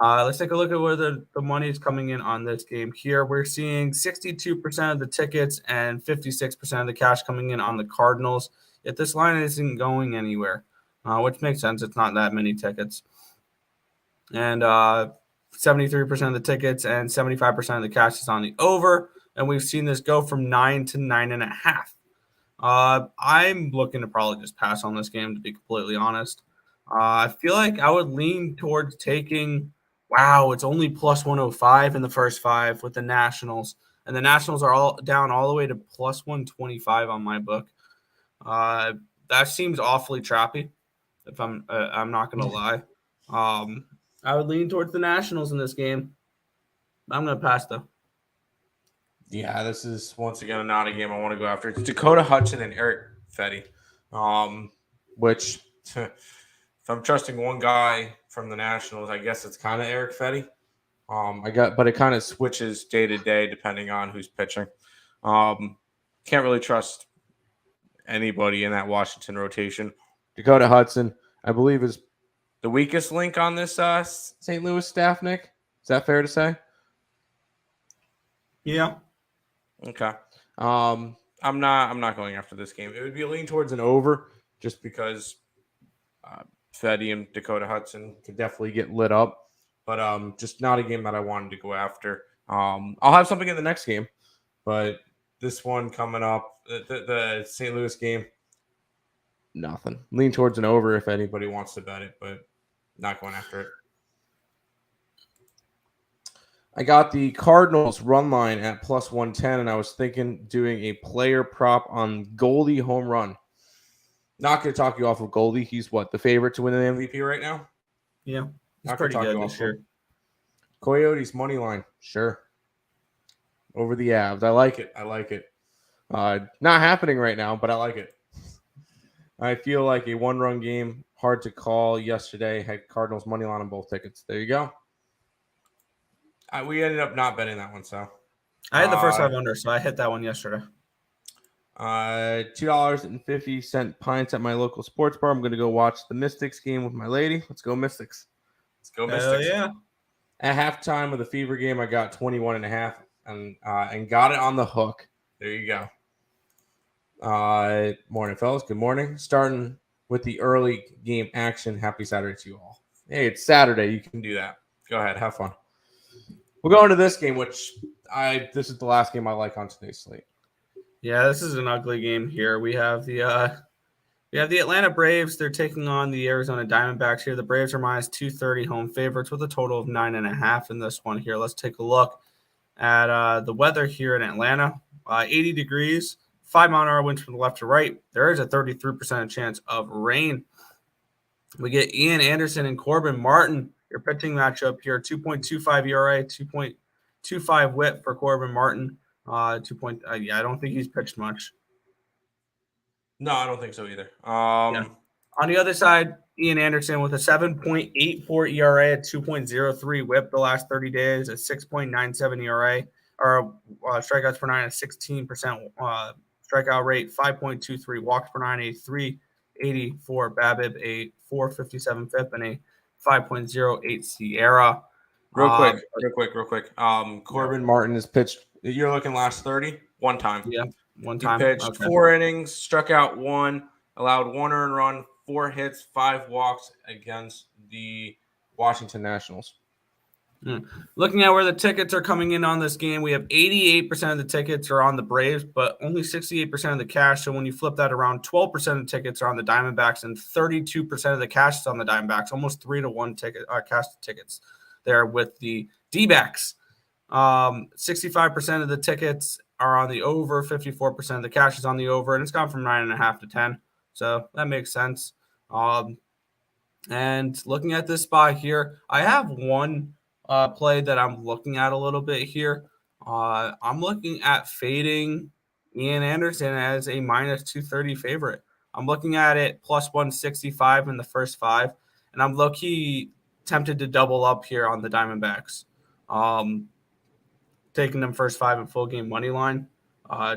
Let's take a look at where the money is coming in on this game here. We're seeing 62% of the tickets and 56% of the cash coming in on the Cardinals. Yet this line isn't going anywhere, which makes sense. It's not that many tickets. And 73% of the tickets and 75% of the cash is on the over. And we've seen this go from 9 to 9.5. I'm looking to probably just pass on this game, to be completely honest. I feel like I would lean towards taking – wow, it's only plus 105 in the first 5 with the Nationals. And the Nationals are all down all the way to plus 125 on my book. That seems awfully trappy, if I'm not going to lie. I would lean towards the Nationals in this game. I'm going to pass, though. Yeah, this is once again not a game I want to go after. It's Dakota Hudson and Eric Fetty, which if I'm trusting one guy from the Nationals, I guess it's kind of Eric Fetty. But it kind of switches day to day depending on who's pitching. Can't really trust anybody in that Washington rotation. Dakota Hudson, I believe, is the weakest link on this St. Louis staff. Nick, is that fair to say? Yeah. Okay. I'm not going after this game. It would be a lean towards an over, just because Fetty and Dakota Hudson could definitely get lit up, but just not a game that I wanted to go after. I'll have something in the next game, but this one coming up, the St. Louis game, nothing. Lean towards an over if anybody wants to bet it, but not going after it. I got the Cardinals run line at plus 110, and I was thinking doing a player prop on Goldie home run. Not going to talk you off of Goldie. He's what, the favorite to win the MVP right now? Yeah, he's pretty good this year. Coyotes money line, sure. Over the Avs. I like it. Not happening right now, but I like it. I feel like a one-run game, hard to call. Yesterday had Cardinals money line on both tickets. There you go. We ended up not betting that one, so I had the first 5 under, so I hit that one yesterday. $2.50 pints at my local sports bar. I'm going to go watch the Mystics game with my lady. Let's go Mystics. Hell yeah. At halftime of the Fever game, I got 21.5 and got it on the hook. There you go. Morning, fellas. Good morning. Starting with the early game action. Happy Saturday to you all. Hey, it's Saturday. You can do that. Go ahead. Have fun. We'll go into this game, which this is the last game I like on today's slate. Yeah, this is an ugly game here. We have the Atlanta Braves. They're taking on the Arizona Diamondbacks here. The Braves are minus 230 home favorites with a total of 9.5 in this one here. Let's take a look at the weather here in Atlanta. 80 degrees, 5-mile-an-hour winds from the left to right. There is a 33% chance of rain. We get Ian Anderson and Corbin Martin. Your pitching matchup here, 2.25 ERA, 2.25 WHIP for Corbin Martin. I don't think he's pitched much. No, I don't think so either. On the other side, Ian Anderson with a 7.84 ERA at 2.03 WHIP the last 30 days, a 6.97 ERA, or strikeouts per nine, a 16% strikeout rate, 5.23 walks per nine, a 3.84 BABIP, a 4.57 FIP, and a 5.08 Sierra. Real quick. Corbin Martin has pitched. You're looking last 30? One time. Yeah, one time. He pitched 4 innings, struck out 1, allowed 1 earned run, 4 hits, 5 walks against the Washington Nationals. Looking at where the tickets are coming in on this game, we have 88% of the tickets are on the Braves, but only 68% of the cash. So when you flip that around, 12% of the tickets are on the Diamondbacks and 32% of the cash is on the Diamondbacks, almost 3-to-1 ticket cash tickets there with the D-backs. 65% of the tickets are on the over, 54% of the cash is on the over, and it's gone from 9.5 to 10. So that makes sense. And looking at this spot here, I have one play that I'm looking at a little bit here. I'm looking at fading Ian Anderson as a minus 230 favorite. I'm looking at it plus 165 in the first 5, and I'm low-key tempted to double up here on the Diamondbacks. Taking them first 5 in full game money line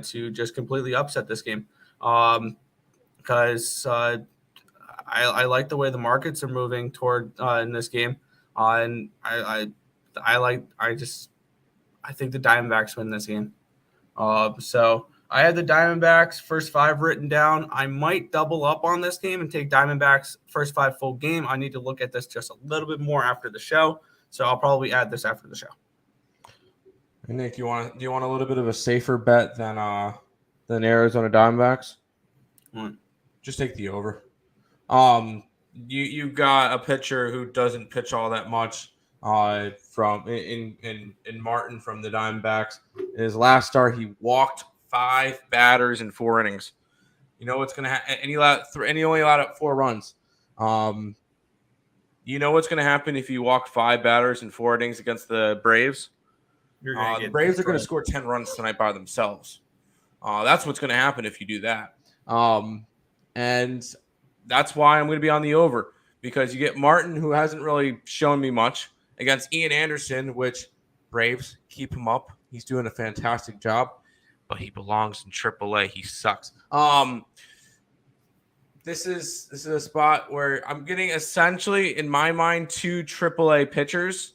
to just completely upset this game. Because I like the way the markets are moving toward in this game. And I think the Diamondbacks win this game. So I had the Diamondbacks first 5 written down. I might double up on this game and take Diamondbacks first 5 full game. I need to look at this just a little bit more after the show. So I'll probably add this after the show. And Nick, do you want a little bit of a safer bet than Arizona Diamondbacks? Just take the over. You've got a pitcher who doesn't pitch all that much. From Martin from the Diamondbacks. In his last start, he walked 5 batters in 4 innings. You know what's going to happen, and he only allowed up 4 runs. You know what's going to happen if you walk 5 batters in 4 innings against the Braves? The Braves are going to score 10 runs tonight by themselves. That's what's going to happen if you do that. And that's why I'm going to be on the over, because you get Martin, who hasn't really shown me much, against Ian Anderson, which Braves keep him up. He's doing a fantastic job, but he belongs in AAA. He sucks. This is a spot where I'm getting essentially, in my mind, 2 AAA pitchers,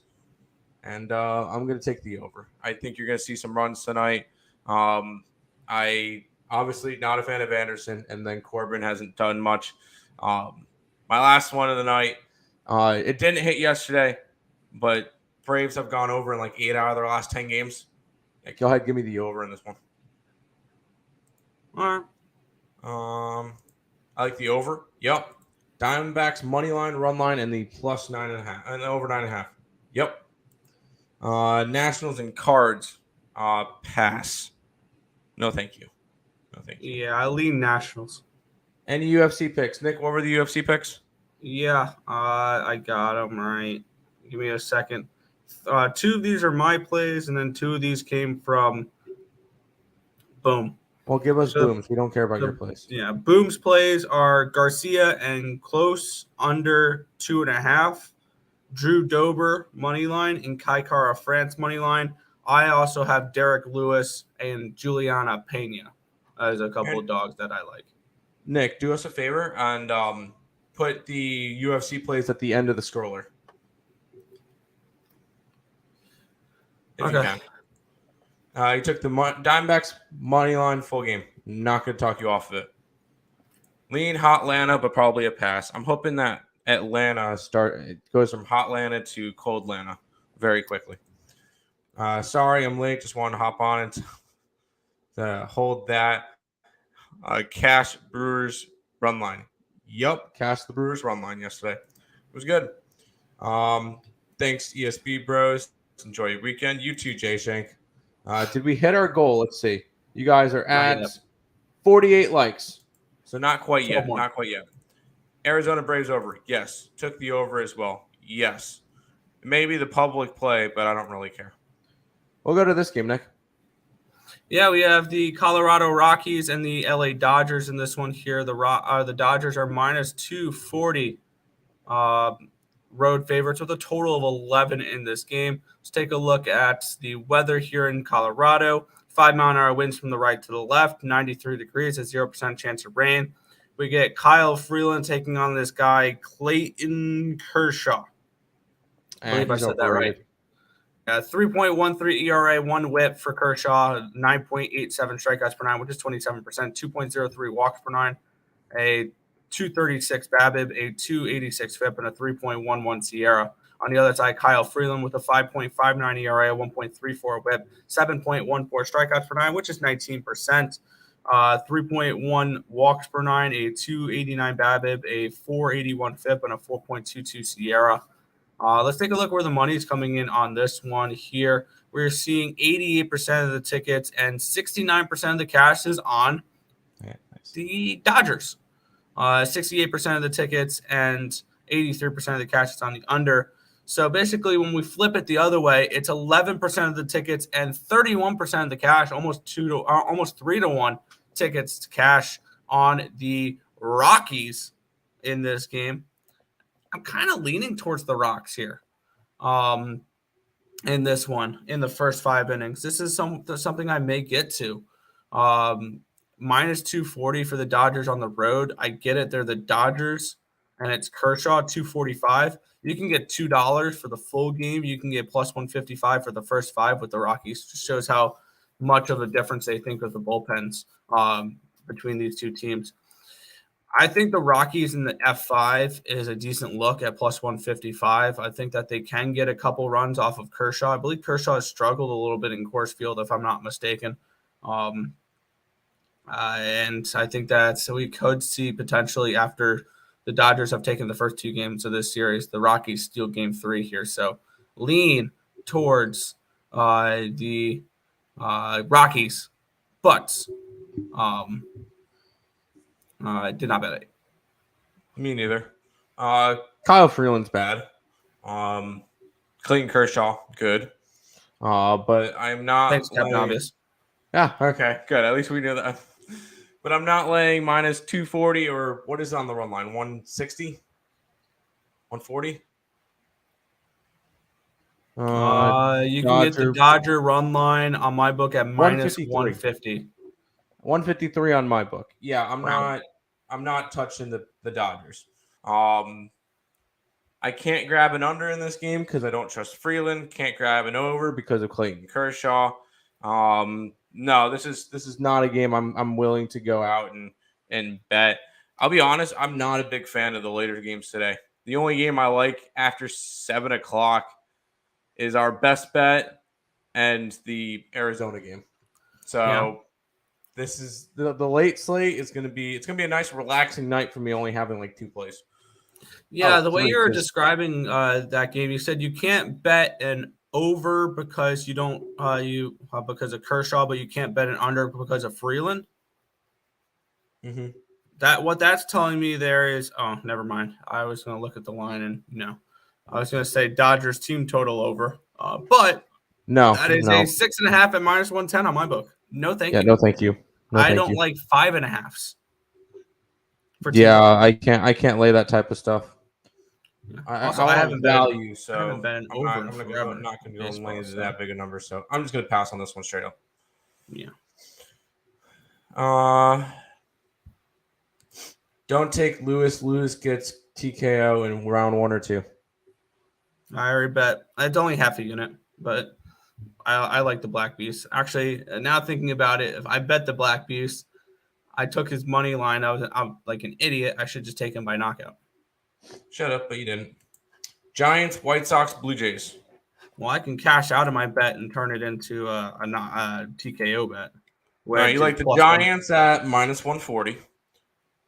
and I'm going to take the over. I think you're going to see some runs tonight. I obviously not a fan of Anderson, and then Corbin hasn't done much. My last one of the night, it didn't hit yesterday, but Braves have gone over in like 8 out of their last 10 games. Yeah, go ahead, give me the over in this one. All right. I like the over. Yep. Diamondbacks money line, run line, and the plus 9.5 and the over 9.5. Yep. Nationals and Cards. Pass. No, thank you. No, thank you. Yeah, I lean Nationals. Any UFC picks? Nick, what were the UFC picks? Yeah, I got them right. Give me a second. 2 of these are my plays, and then 2 of these came from Boom. Well, give us Booms. We don't care about your plays. Yeah, Boom's plays are Garcia and Close under 2.5. Drew Dober money line and Kai Kara France money line. I also have Derek Lewis and Juliana Pena as a couple of dogs that I like. Nick, do us a favor and put the UFC plays at the end of the scroller. If you can. You took the Diamondbacks money line full game. Not going to talk you off of it. Lean hot Atlanta, but probably a pass. I'm hoping that Atlanta goes from hot Atlanta to cold Atlanta very quickly. Sorry, I'm late. Just wanted to hop on and to hold that. Cash Brewers run line. Yep, cash the Brewers run line yesterday. It was good. Thanks, ESB bros. Enjoy your weekend. You too, Jay Shank. Did we hit our goal? Let's see. You guys are at 48 likes. So not quite yet. Not quite yet. Arizona Braves over. Yes. Took the over as well. Yes. Maybe the public play, but I don't really care. We'll go to this game, Nick. Yeah, we have the Colorado Rockies and the LA Dodgers in this one here. The Dodgers are minus 240 road favorites with a total of 11 in this game. Let's take a look at the weather here in Colorado. 5-mile-an-hour winds from the right to the left, 93 degrees, a 0% chance of rain. We get Kyle Freeland taking on this guy, Clayton Kershaw. I believe I said that right. 3.13 ERA, 1 whip for Kershaw, 9.87 strikeouts per 9, which is 27%, 2.03 walks per 9, a 236 BABIP, a 286 FIP, and a 3.11 SIERA. On the other side, Kyle Freeland with a 5.59 ERA, 1.34 whip, 7.14 strikeouts per 9, which is 19%, 3.1 walks per 9, a 289 BABIP, a 481 FIP, and a 4.22 SIERA. Let's take a look where the money is coming in on this one here. We're seeing 88% of the tickets and 69% of the cash is on the Dodgers. 68% of the tickets and 83% of the cash is on the under. So basically, when we flip it the other way, it's 11% of the tickets and 31% of the cash, almost 3-to-1 tickets to cash on the Rockies in this game. I'm kind of leaning towards the Rocks here in this one, in the first 5 innings. This is something I may get to. Minus 240 for the Dodgers on the road. I get it. They're the Dodgers, and it's Kershaw, 245. You can get $2 for the full game. You can get plus 155 for the first 5 with the Rockies. Just shows how much of a difference they think of the bullpens between these two teams. I think the Rockies in the F5 is a decent look at plus 155. I think that they can get a couple runs off of Kershaw. I believe Kershaw has struggled a little bit in Coors Field, if I'm not mistaken. And I think that we could see potentially after the Dodgers have taken the first 2 games of this series, the Rockies steal game 3 here. So lean towards the Rockies, but I did not bet it. Me neither. Kyle Freeland's bad. Clayton Kershaw, good. But I'm not. Thanks, Captain Obvious. Yeah, okay, good. At least we knew that. But I'm not laying minus 240 or what is on the run line? 160? 140? You can get the Dodger run line on my book at minus 150. 153 on my book. Yeah, Wow. I'm not touching the Dodgers. I can't grab an under in this game because I don't trust Freeland. Can't grab an over because of Clayton Kershaw. No, this is not a game I'm willing to go out and bet. I'll be honest, I'm not a big fan of the later games today. The only game I like after 7 o'clock is our best bet and the Arizona game. So this is the late slate is going to be a nice relaxing night for me, only having like 2 plays. Yeah, the way you were describing that game, you said you can't bet an over because you don't because of Kershaw, but you can't bet an under because of Freeland. Mm-hmm. What that's telling me there is never mind. I was going to look at the line and I was going to say Dodgers team total over, but no, that is a 6.5 at minus 110 on my book. No, thank you. No, thank you. I don't like 5.5s. I can't lay that type of stuff. I haven't value, so I haven't been over. I'm not going to go and lay that big a number, so I'm just going to pass on this one straight up. Yeah. Don't take Lewis. Lewis gets TKO in round 1 or 2. I already bet. It's only half a unit, but I like the Black Beast. Actually, now thinking about it, if I bet the Black Beast, I took his money line. I'm like an idiot. I should just take him by knockout. Shut up, but you didn't. Giants, White Sox, Blue Jays. Well, I can cash out of my bet and turn it into a TKO bet. You like the Giants at minus 140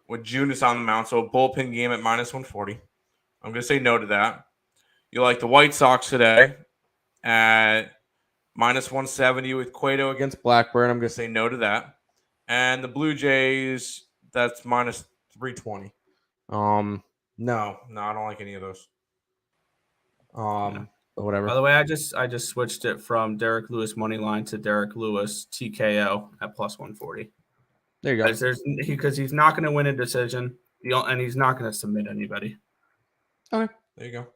with Junis on the mound, so a bullpen game at minus 140. I'm going to say no to that. You like the White Sox today at minus 170 with Cueto against Blackburn. I'm going to say no to that. And the Blue Jays, that's minus 320. No, I don't like any of those. Whatever. By the way, I just switched it from Derek Lewis money line to Derek Lewis TKO at plus 140. There you go. Because he's not going to win a decision, and he's not going to submit anybody. Okay, there you go.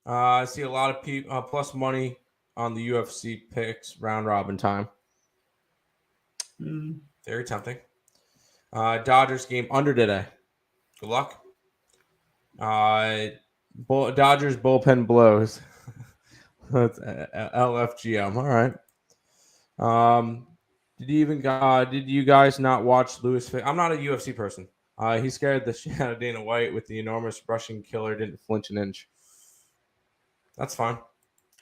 I see a lot of people plus money on the UFC picks round robin time. Very tempting. Dodgers game under today. Good luck. Dodgers bullpen blows. That's LFGM. All right. Did you guys not watch Lewis? I'm not a UFC person. He scared the shit out of Dana White with the enormous Russian killer. Didn't flinch an inch. That's fine.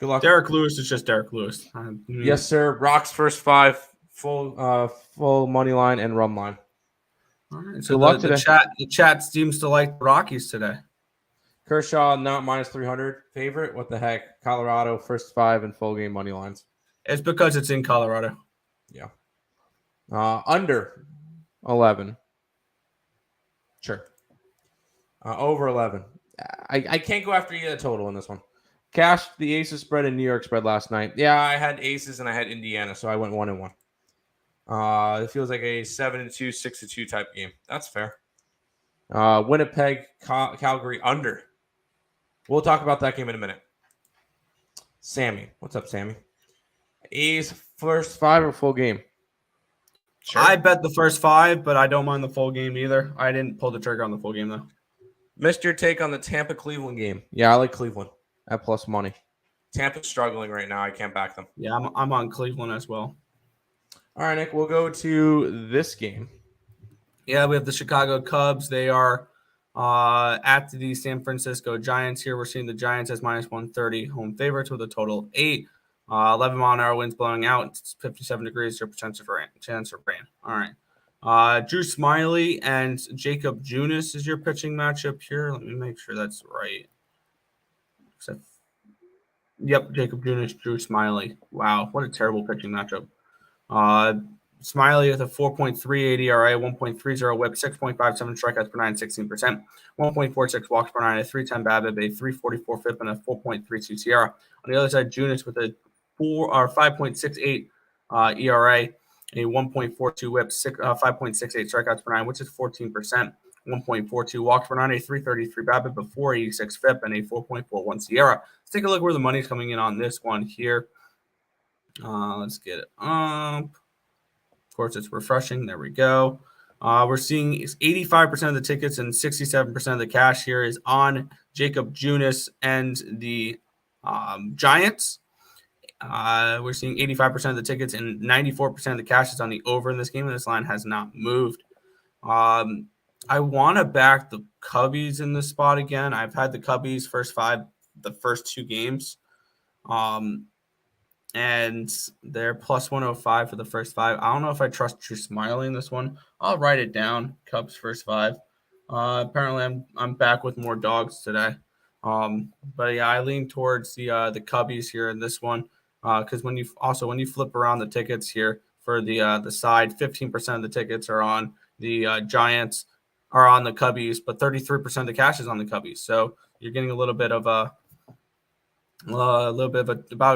Good luck. Derek Lewis is just Derek Lewis. Yes, sir. Rock's first 5 full money line and rum line. All right. So the chat seems to like the Rockies today. Kershaw not minus 300 favorite. What the heck? Colorado first 5 and full game money lines. It's because it's in Colorado. Yeah. Under 11. Sure. Over 11. I can't go after either total in this one. Cashed the Aces spread and New York spread last night. Yeah, I had Aces and I had Indiana, so I went 1-1. It feels like a 7-2, 6-2 type game. That's fair. Winnipeg, Calgary under. We'll talk about that game in a minute. Sammy. What's up, Sammy? A's first 5 or full game? Sure. I bet the first 5, but I don't mind the full game either. I didn't pull the trigger on the full game, though. Missed your take on the Tampa-Cleveland game. Yeah, I like Cleveland at plus money. Tampa's struggling right now. I can't back them. Yeah, I'm on Cleveland as well. All right, Nick, we'll go to this game. Yeah, we have the Chicago Cubs. They are at the San Francisco Giants here. We're seeing the Giants as minus 130 home favorites with a total of 8. 11 mile an hour winds blowing out. It's 57 degrees. Your chance of rain. All right. Drew Smiley and Jacob Junis is your pitching matchup here. Let me make sure that's right. Yep, Jacob Junis, Drew Smiley. Wow, what a terrible pitching matchup. Smiley with a 4.38 ERA, 1.30 whip, 6.57 strikeouts per 9, 16%, 1.46 walks per 9, a 3.10 BABIP, a 3.44 FIP, and a 4.32 SIERA. On the other side, Junis with a 5.68 ERA, a 1.42 whip, 5.68 strikeouts per 9, which is 14%, 1.42 walks per nine, a 333 BABIP, a 486 FIP, and a 4.41 Sierra. Let's take a look where the money's coming in on this one here. Let's get it up. Of course, it's refreshing. There we go. We're seeing 85% of the tickets and 67% of the cash here is on Jacob Junis and the Giants. We're seeing 85% of the tickets and 94% of the cash is on the over in this game, and this line has not moved. I want to back the Cubbies in this spot again. I've had the Cubbies the first two games. And they're plus 105 for the first five. I don't know if I trust Drew Smiley in this one. I'll write it down. Cubs first five. Apparently, I'm back with more dogs today. But yeah, I lean towards the Cubbies here in this one because when you flip around the tickets here for the side, 15% of the tickets are on the Giants, are on the Cubbies, but 33% of the cash is on the Cubbies. So you're getting a little bit of about a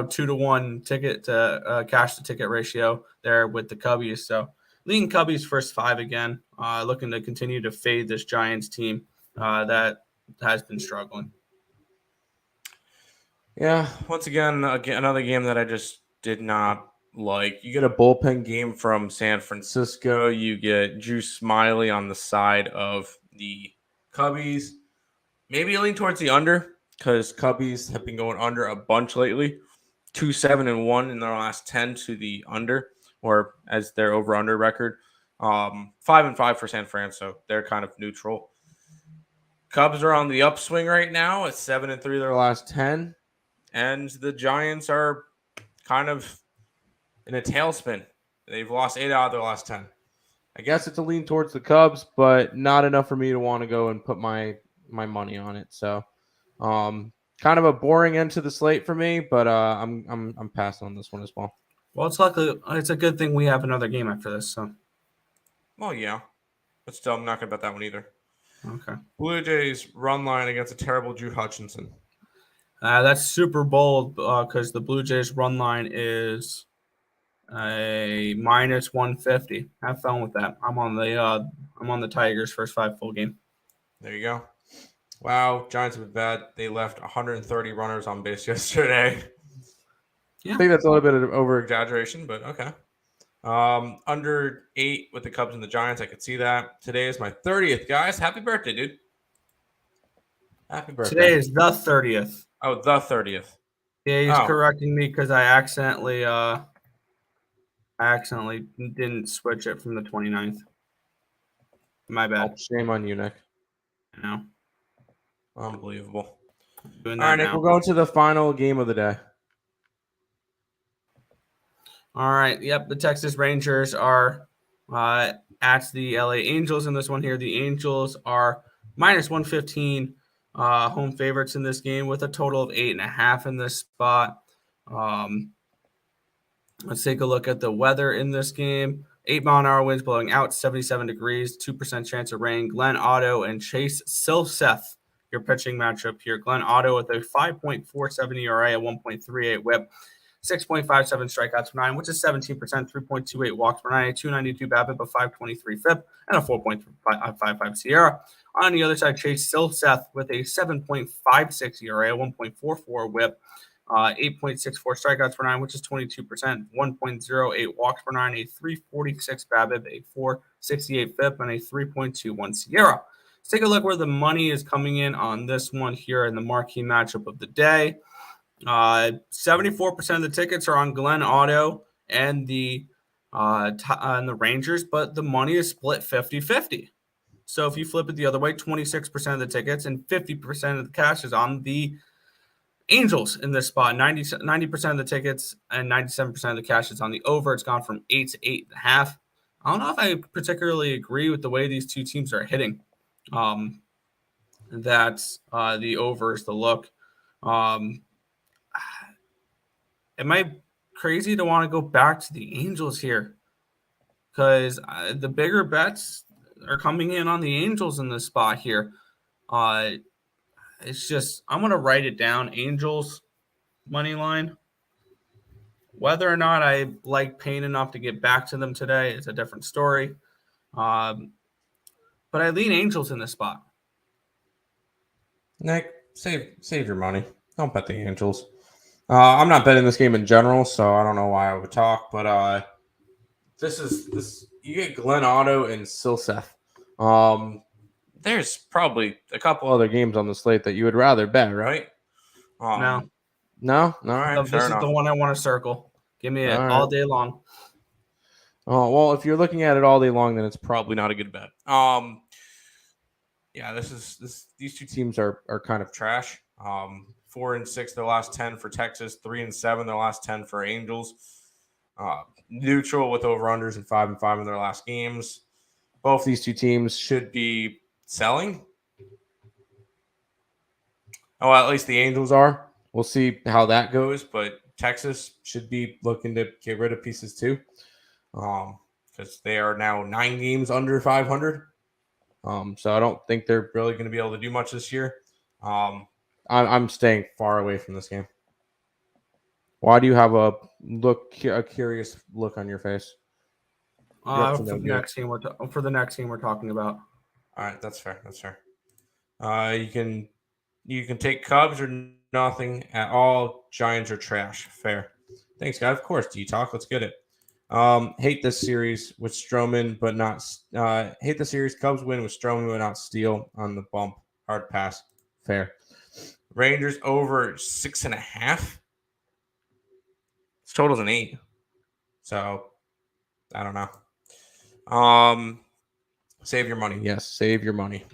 2-to-1 ticket to cash to ticket ratio there with the Cubbies. So lean Cubbies first five again, looking to continue to fade this Giants team that has been struggling. Yeah, once again, another game that I just did not like. You get a bullpen game from San Francisco. You get Drew Smiley on the side of the Cubbies. Maybe lean towards the under because Cubbies have been going under a bunch lately. 2-7-1 in their last 10 to the under, or as their over-under record. 5-5 for San Fran, so they're kind of neutral. Cubs are on the upswing right now at 7-3 their last 10. And the Giants are kind of in a tailspin. They've lost 8 out of their last 10. I guess it's a lean towards the Cubs, but not enough for me to want to go and put my money on it. So, kind of a boring end to the slate for me, but I'm passing on this one as well. Well, it's a good thing we have another game after this. So, well, yeah, but still, I'm not gonna bet that one either. Okay. Blue Jays run line against a terrible Drew Hutchinson. That's super bold because the Blue Jays run line is a minus 150. Have fun with that. I'm on the Tigers first five full game. There you go. Wow, Giants have been bad. They left 130 runners on base yesterday. Yeah. I think that's a little bit of over exaggeration, but okay. Under 8 with the Cubs and the Giants. I could see that. Today is my 30th, guys. Happy birthday, dude. Happy birthday. Today is the 30th. Oh, the 30th. Yeah, he's correcting me because I accidentally didn't switch it from the 29th. My bad. Oh, shame on you, Nick. I know. Unbelievable. All right, Nick, we'll go to the final game of the day. All right. Yep, the Texas Rangers are at the LA Angels in this one here. The Angels are minus 115 home favorites in this game with a total of 8.5 in this spot. Let's take a look at the weather in this game. 8-mile-an-hour winds blowing out, 77 degrees, 2% chance of rain. Glenn Otto and Chase Silseth, your pitching matchup here. Glenn Otto with a 5.47 ERA, a 1.38 whip, 6.57 strikeouts per nine, which is 17%, 3.28 walks per nine, a 292 BABIP, a 523 FIP, and a 4.55 Sierra. On the other side, Chase Silseth with a 7.56 ERA, a 1.44 whip, 8.64 strikeouts per nine, which is 22%, 1.08 walks per nine, a 346 BABIP, a 468 FIP, and a 3.21 Sierra. Let's take a look where the money is coming in on this one here in the marquee matchup of the day. 74% of the tickets are on Glenn Otto and the Rangers, but the money is split 50-50. So if you flip it the other way, 26% of the tickets and 50% of the cash is on the Angels in this spot. 90% of the tickets and 97% of the cash is on the over. It's gone from 8 to 8.5. I don't know if I particularly agree with the way these two teams are hitting. That's the over is the look. Am I crazy to want to go back to the Angels here? Because the bigger bets are coming in on the Angels in this spot here. It's just, I'm going to write it down. Angels money line. Whether or not I like paying enough to get back to them today is a different story. but I lean Angels in this spot. Nick, save your money. Don't bet the Angels. I'm not betting this game in general, so I don't know why I would talk, but this you get Glenn Otto and Silseth. There's probably a couple other games on the slate that you would rather bet, right? No. No? All right, fair This is enough. the one I want to circle. Give me it all day long. Oh, well, if you're looking at it all day long, then it's probably not a good bet. Yeah, these two teams are kind of trash. 4-6 their last 10 for Texas, 3-7 their last 10 for Angels. Neutral with over-unders and 5-5 in their last games. Both these two teams should be selling. Oh, at least the Angels are. We'll see how that goes, but Texas should be looking to get rid of pieces too, because they are now 9 games under 500. So I don't think they're really going to be able to do much this year. I'm staying far away from this game. Why do you have a curious look on your face? For the next game we're talking about. All right, that's fair. That's fair. You can take Cubs or nothing at all. Giants are trash. Fair. Thanks, guys. Of course. Do you talk? Let's get it. Hate this series with Stroman, but not. Hate the series. Cubs win with Stroman, but not Steele on the bump. Hard pass. Fair. Rangers over 6.5. This total's an 8. So I don't know. Save your money. Yes, save your money.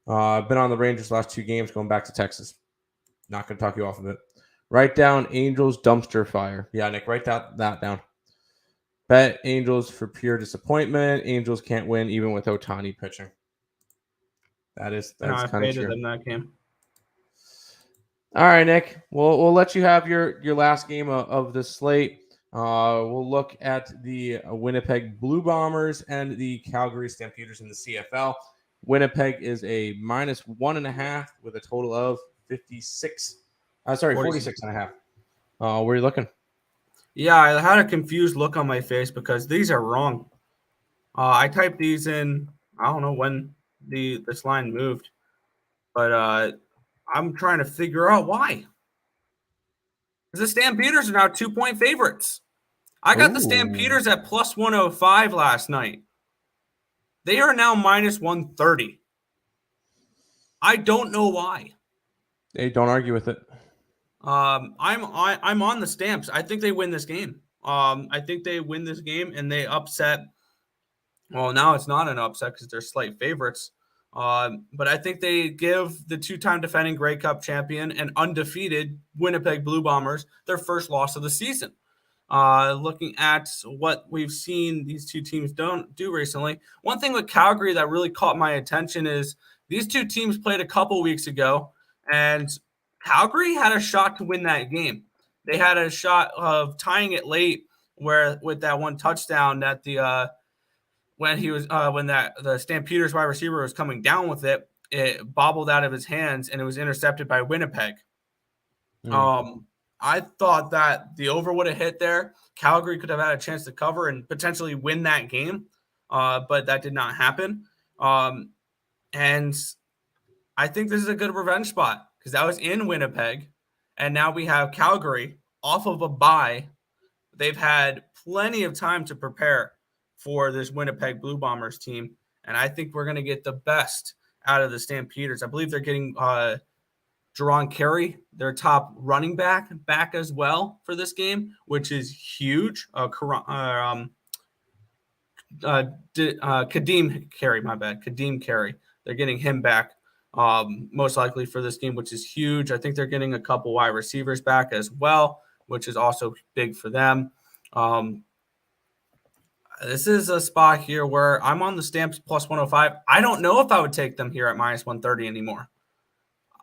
I've been on the Rangers last 2 games, going back to Texas. Not going to talk you off of it. Write down Angels dumpster fire. Yeah, Nick, write that down. Bet Angels for pure disappointment. Angels can't win even with Ohtani pitching. That's kind of true. Them that game. All right, Nick. We'll let you have your last game of the slate. We'll look at the Winnipeg Blue Bombers and the Calgary Stampeders in the CFL. Winnipeg is a -1.5 with a total of 46.5. Where are you looking? Yeah, I had a confused look on my face because these are wrong. I typed these in. I don't know when this line moved, but I'm trying to figure out why. Because the Stampeders are now 2-point favorites. I got the Stampeders at +105 last night. They are now -130. I don't know why. Hey, don't argue with it. I'm on the Stamps. I think they win this game. I think they win this game and they upset. Well, now it's not an upset because they're slight favorites. But I think they give the 2-time defending Grey Cup champion and undefeated Winnipeg Blue Bombers their first loss of the season. Looking at what we've seen these two teams do recently, one thing with Calgary that really caught my attention is these two teams played a couple weeks ago, and Calgary had a shot to win that game. They had a shot of tying it late, where with that one touchdown that the Stampeders wide receiver was coming down with it, it bobbled out of his hands and it was intercepted by Winnipeg. I thought that the over would have hit there. Calgary could have had a chance to cover and potentially win that game, but that did not happen. And I think this is a good revenge spot because that was in Winnipeg, and now we have Calgary off of a bye. They've had plenty of time to prepare for this Winnipeg Blue Bombers team, and I think we're going to get the best out of the Stampeders. I believe they're getting Jaron Carey, their top running back as well for this game, which is huge. Kadeem Carey, my bad. Kadeem Carey. They're getting him back most likely for this game, which is huge. I think they're getting a couple wide receivers back as well, which is also big for them. This is a spot here where I'm on the Stamps +105. I don't know if I would take them here at -130 anymore.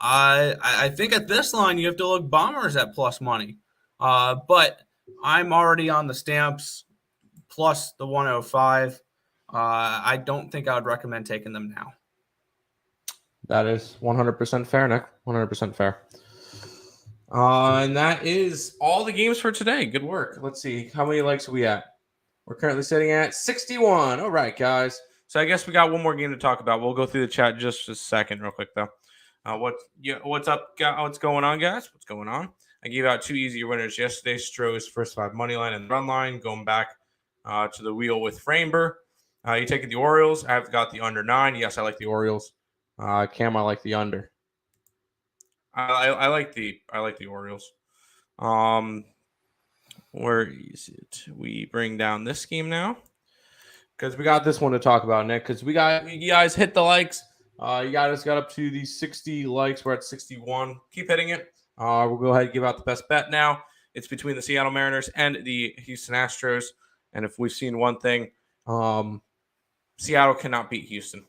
I think at this line you have to look Bombers at plus money, but I'm already on the Stamps plus the 105. I don't think I would recommend taking them now. That is 100% fair, Nick. 100% fair. And that is all the games for today. Good work. Let's see. How many likes are we at? We're currently sitting at 61. All right, guys. So I guess we got one more game to talk about. We'll go through the chat just a second, real quick though. What's up? What's going on, guys? What's going on? I gave out 2 easy winners yesterday. Stroh's first 5 money line and run line. Going back to the wheel with Framber. You taking the Orioles? I've got the under 9. Yes, I like the Orioles. Cam, I like the under. I like the Orioles. Where is it? We bring down this game now because we got this one to talk about, Nick. Because you guys hit the likes. You guys got up to the 60 likes. We're at 61. Keep hitting it. We'll go ahead and give out the best bet now. It's between the Seattle Mariners and the Houston Astros. And if we've seen one thing, Seattle cannot beat Houston.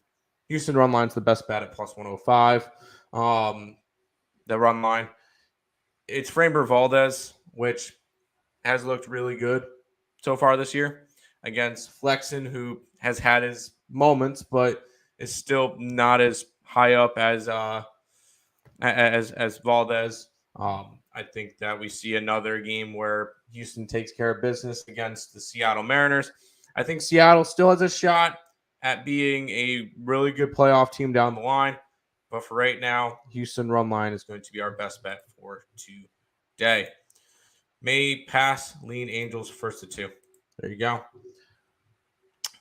Houston run line's the best bet at plus 105. The run line. It's Framber Valdez, which has looked really good so far this year against Flexen, who has had his moments, but is still not as high up as Valdez. I think that we see another game where Houston takes care of business against the Seattle Mariners. I think Seattle still has a shot at being a really good playoff team down the line. But for right now, Houston run line is going to be our best bet for today. May pass, lean Angels first to 2. There you go.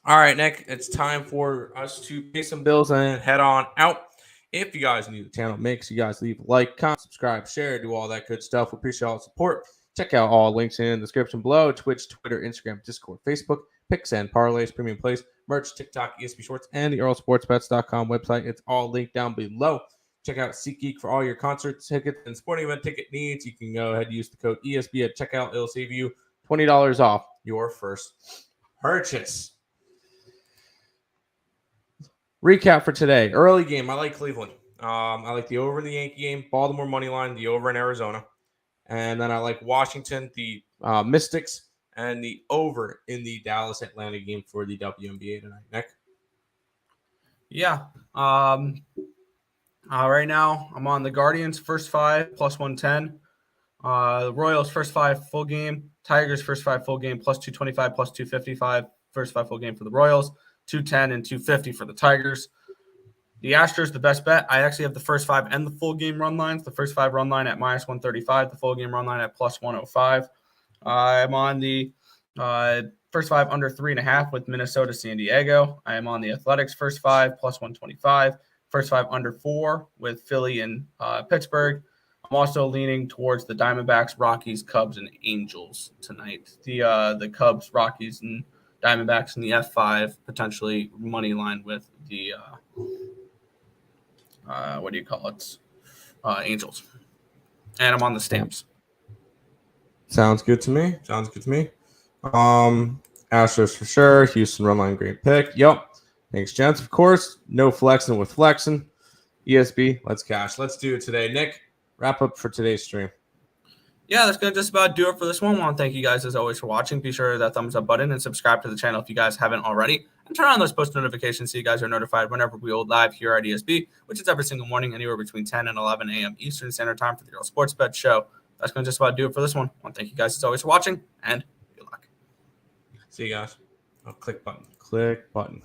All right, Nick, it's time for us to pay some bills and head on out. If you guys are new to the channel, make sure you guys leave a like, comment, subscribe, share, do all that good stuff. We appreciate all the support. Check out all links in the description below. Twitch, Twitter, Instagram, Discord, Facebook, picks and parlays, premium plays, merch, TikTok, ESP Shorts, and the EarleSportsBets.com website. It's all linked down below. Check out SeatGeek for all your concert tickets and sporting event ticket needs. You can go ahead and use the code ESB at checkout. It'll save you $20 off your first purchase. Recap for today. Early game. I like Cleveland. I like the over in the Yankee game. Baltimore money line. The over in Arizona. And then I like Washington, the Mystics, and the over in the Dallas-Atlanta game for the WNBA tonight. Nick? Yeah. Right now, I'm on the Guardians first 5 plus 110. The Royals first 5 full game. Tigers first 5 full game plus 225 plus 255. First 5 full game for the Royals. 210 and 250 for the Tigers. The Astros, the best bet. I actually have the first 5 and the full game run lines. The first 5 run line at minus 135. The full game run line at plus 105. I'm on the first 5 under 3.5 with Minnesota, San Diego. I am on the Athletics first 5 plus 125. First 5 under 4 with Philly and Pittsburgh. I'm also leaning towards the Diamondbacks, Rockies, Cubs, and Angels tonight. The Cubs, Rockies, and Diamondbacks in the F5, potentially money line with the Angels. And I'm on the Stamps. Sounds good to me. Astros for sure. Houston run line, great pick. Yep. Thanks, gents. Of course, no flexing with flexing. ESB, let's cash. Let's do it today. Nick, wrap up for today's stream. Yeah, that's going to just about do it for this one. I want to thank you guys, as always, for watching. Be sure to hit that thumbs up button and subscribe to the channel if you guys haven't already. And turn on those post notifications so you guys are notified whenever we go live here at ESB, which is every single morning, anywhere between 10 and 11 a.m. Eastern Standard Time for the Earle Sports Bet Show. That's going to just about do it for this one. I want to thank you guys, as always, for watching, and good luck. See you guys. Oh, click button. Click button.